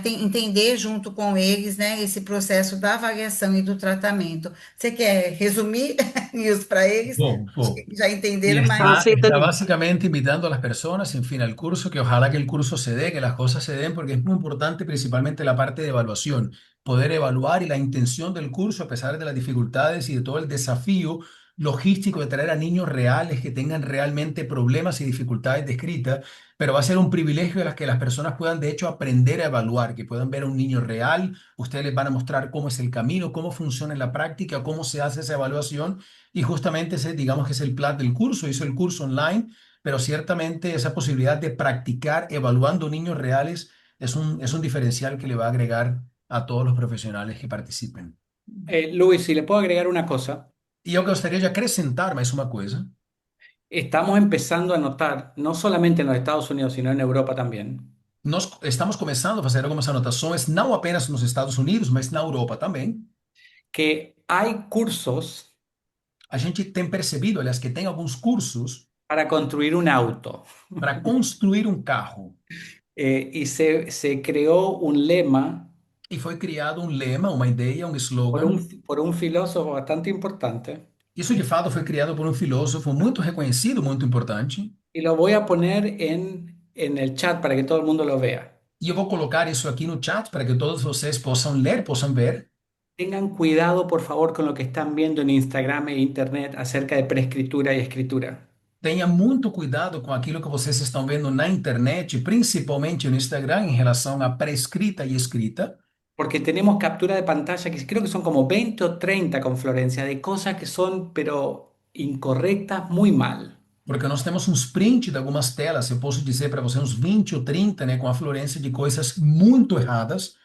entender junto com eles, né, esse processo da avaliação e do tratamento. Você quer resumir isso para eles? Bom, Acho bom. que já Y entenderam, mas Ah, está, sí, está entendí. básicamente invitando a las personas, en fin, al curso, que ojalá que el curso se dé, que las cosas se den, porque es muy importante principalmente la parte de evaluación, poder evaluar y la intención del curso, a pesar de las dificultades y de todo el desafío logístico de traer a niños reales que tengan realmente problemas y dificultades de escrita, pero va a ser un privilegio de las que las personas puedan de hecho aprender a evaluar, que puedan ver a un niño real, ustedes les van a mostrar cómo es el camino, cómo funciona en la práctica, cómo se hace esa evaluación y justamente ese, digamos que es el plan del curso, hizo el curso online, pero ciertamente esa posibilidad de practicar evaluando niños reales es un diferencial que le va a agregar a todos los profesionales que participen. Luis, si le puedo agregar una cosa, E eu gostaria de acrescentar mais uma coisa. estamos empezando a notar, no solamente en los Estados Unidos, sino en Europa también, Nós estamos começando a fazer algumas anotações, não apenas nos Estados Unidos, mas na Europa também. que hay cursos A gente tem percebido, aliás, que tem alguns cursos para construir un auto. para construir um carro. Y se creó un lema e foi criado um lema, uma ideia, um por slogan. por un filósofo bastante importante. Isso de fato foi criado por um filósofo muito reconhecido, muito importante. Y lo voy a poner en el chat para que todo el mundo lo vea. E eu vou colocar isso aqui no chat para que todos vocês possam ler, possam ver. Tengan cuidado, por favor, con lo que están viendo en Instagram e Internet acerca de preescritura y escritura. Tenha muito cuidado com aquilo que vocês estão vendo na internet, principalmente no Instagram, em relação à pré-escrita e escrita, Porque tenemos captura de pantalla que creo que son como 20 o 30 con Florencia, de cosas que son, pero incorrectas, muy mal. porque nós temos uns print de algumas telas, eu posso dizer para vocês uns 20 ou 30, né, com a Florência, de coisas muito erradas.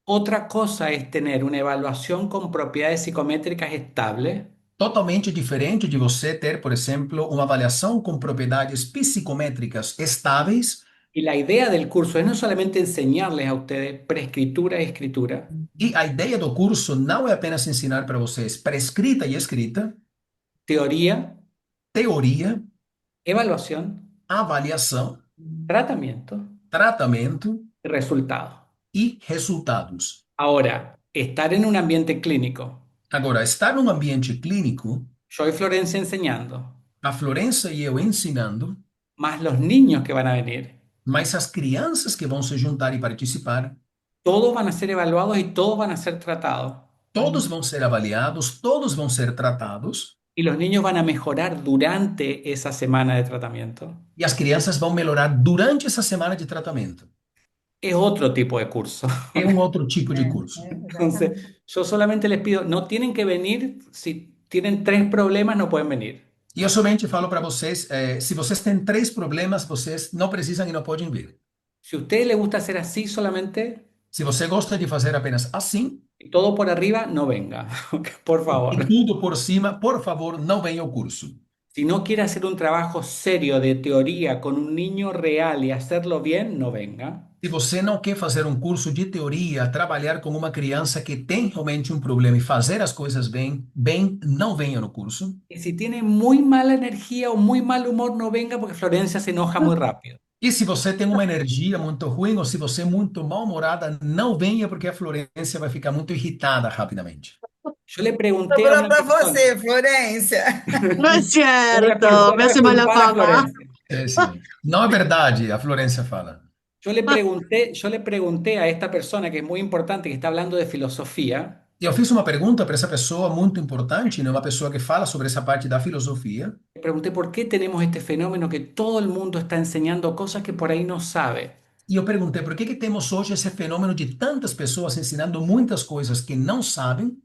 Otra cosa es tener una evaluación con propiedades psicométricas estables Totalmente diferente de você ter, por exemplo, uma avaliação com propriedades psicométricas estáveis. y la idea del curso es no solamente enseñarles a ustedes preescritura y escritura, E a ideia do curso não é apenas ensinar para vocês pré-escrita e escrita, teoría, teoria, evaluación, avaliação, tratamiento tratamento y resultado. e resultados. Ahora, estar en un ambiente clínico, Agora, estar num ambiente clínico, yo y Florencia enseñando, a Florença e eu ensinando, más los niños que van a venir, mas as crianças que vão se juntar e participar, todos van a ser evaluados y todos van a ser tratados. todos vão ser avaliados, todos vão ser tratados, Y los niños van a mejorar durante esa semana de tratamiento. e as crianças vão melhorar durante essa semana de tratamento. Es otro tipo de curso. É um outro tipo de curso. Entonces, Exatamente. yo solamente les pido, no tienen que venir, si tienen 3 problemas, no pueden venir. E eu somente falo para vocês, se vocês têm 3 problemas, vocês não precisam e não podem vir. Si a ustedes les gusta hacer así solamente, Se você gosta de fazer apenas assim, y todo por arriba, no venga, por e favor. tudo por cima, por favor, não venha ao curso. Si no quiere hacer un trabajo serio de teoría con un niño real y hacerlo bien, no venga. Se você não quer fazer um curso de teoria, trabalhar com uma criança que tem realmente um problema e fazer as coisas bem, não venha no curso. Y si tiene muy mala energía o muy mal humor, no venga porque Florencia se enoja muy rápido. E se você tem uma energia muito ruim ou se você é muito mal-humorada, não venha porque a Florência vai ficar muito irritada rapidamente. Yo le pregunté a Sobrou una para persona, você, Florência. No es yo le cierto, pregunté, me voy a hace mala culpar a fama. Florencia. É, sim. Não é verdade, a Florência fala. Yo le pregunté a esta persona que es muy importante, que está hablando de filosofía, E eu fiz uma pergunta para essa pessoa muito importante, né? Uma pessoa que fala sobre essa parte da filosofia. le pregunté por qué tenemos este fenómeno que todo el mundo está enseñando cosas que por ahí no sabe. E eu perguntei por que temos hoje esse fenômeno de tantas pessoas ensinando muitas coisas que não sabem.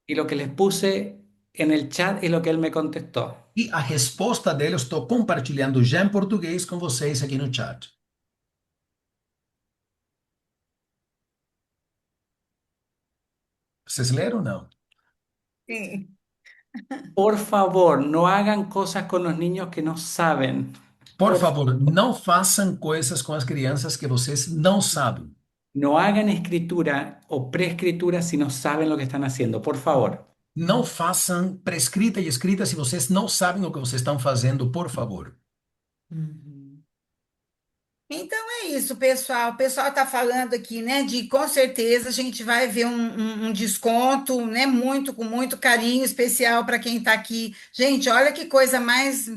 Y lo que les puse en el chat es lo que él me contestó. E a resposta dele eu estou compartilhando já em português com vocês aqui no chat. Vocês leram ou não? Sim. Por favor, no hagan cosas con los niños que no saben. Por Por favor, não façam coisas com as crianças que vocês não sabem. No hagan escritura o preescritura si no saben lo que están haciendo, por favor. Não façam prescrita e escrita se vocês não sabem o que vocês estão fazendo, por favor. Uhum. Então é isso, pessoal. O pessoal está falando aqui, né? De com certeza a gente vai ver um desconto, né? Muito, com muito carinho especial para quem está aqui. Gente, olha que coisa mais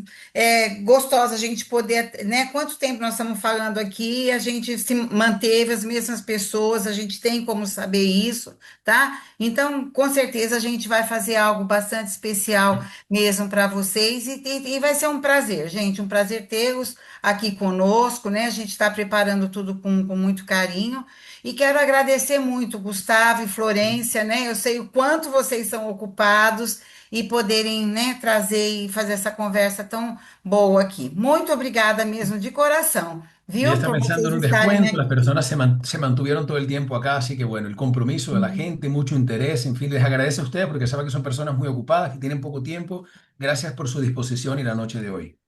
gostosa a gente poder, né? Quanto tempo nós estamos falando aqui? A gente se manteve as mesmas pessoas, a gente tem como saber isso, tá? Então, com certeza a gente vai fazer algo bastante especial mesmo para vocês e vai ser um prazer, gente, um prazer tê-los aqui conosco, né? A gente está preparando tudo com muito carinho. E quero agradecer muito, Gustavo e Florência, né? Eu sei o quanto vocês são ocupados e poderem, né, trazer e fazer essa conversa tão boa aqui. Muito obrigada mesmo, de coração, Y viu? está Por pensando vocês en un estarem descuento, las aqui. personas se mantuvieron todo el tiempo acá, así que bueno, el compromiso de la gente, mucho interés, en fin, les agradece a ustedes porque saben que son personas muy ocupadas, que tienen poco tiempo. Gracias por su disposición y la noche de hoy.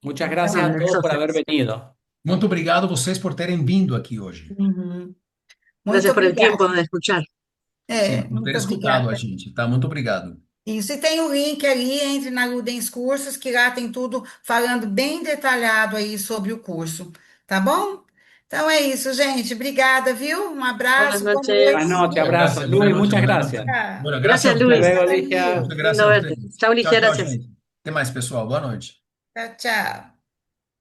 Muchas No, gracias a gracias todos a por haber ustedes. venido. Muito obrigado vocês por terem vindo aqui hoje. Uhum. Muito Gracias por el tiempo obrigada. de escuchar. Sim, por ter Muito escutado a obrigada. gente, tá? Muito obrigado. Isso, e tem o link ali, entre na Ludens Cursos, que lá tem tudo falando bem detalhado aí sobre o curso, tá bom? Então é isso, gente. Obrigada, viu? Um Buenas abraço, boa Buenas noches. noite. noches, abrazo. Buenas Luis, noches, muchas buenas noches. gracias. Tchau. Bueno, gracias a Gracias, Hasta ustedes. Luis. luego, Obrigada, Alicia. Muchas Nil. gracias Lindo a verte. ustedes. Chao, Tchau, Ligia, tchau, gracias. gente. Até mais, pessoal. Boa noite. Tchau, tchau.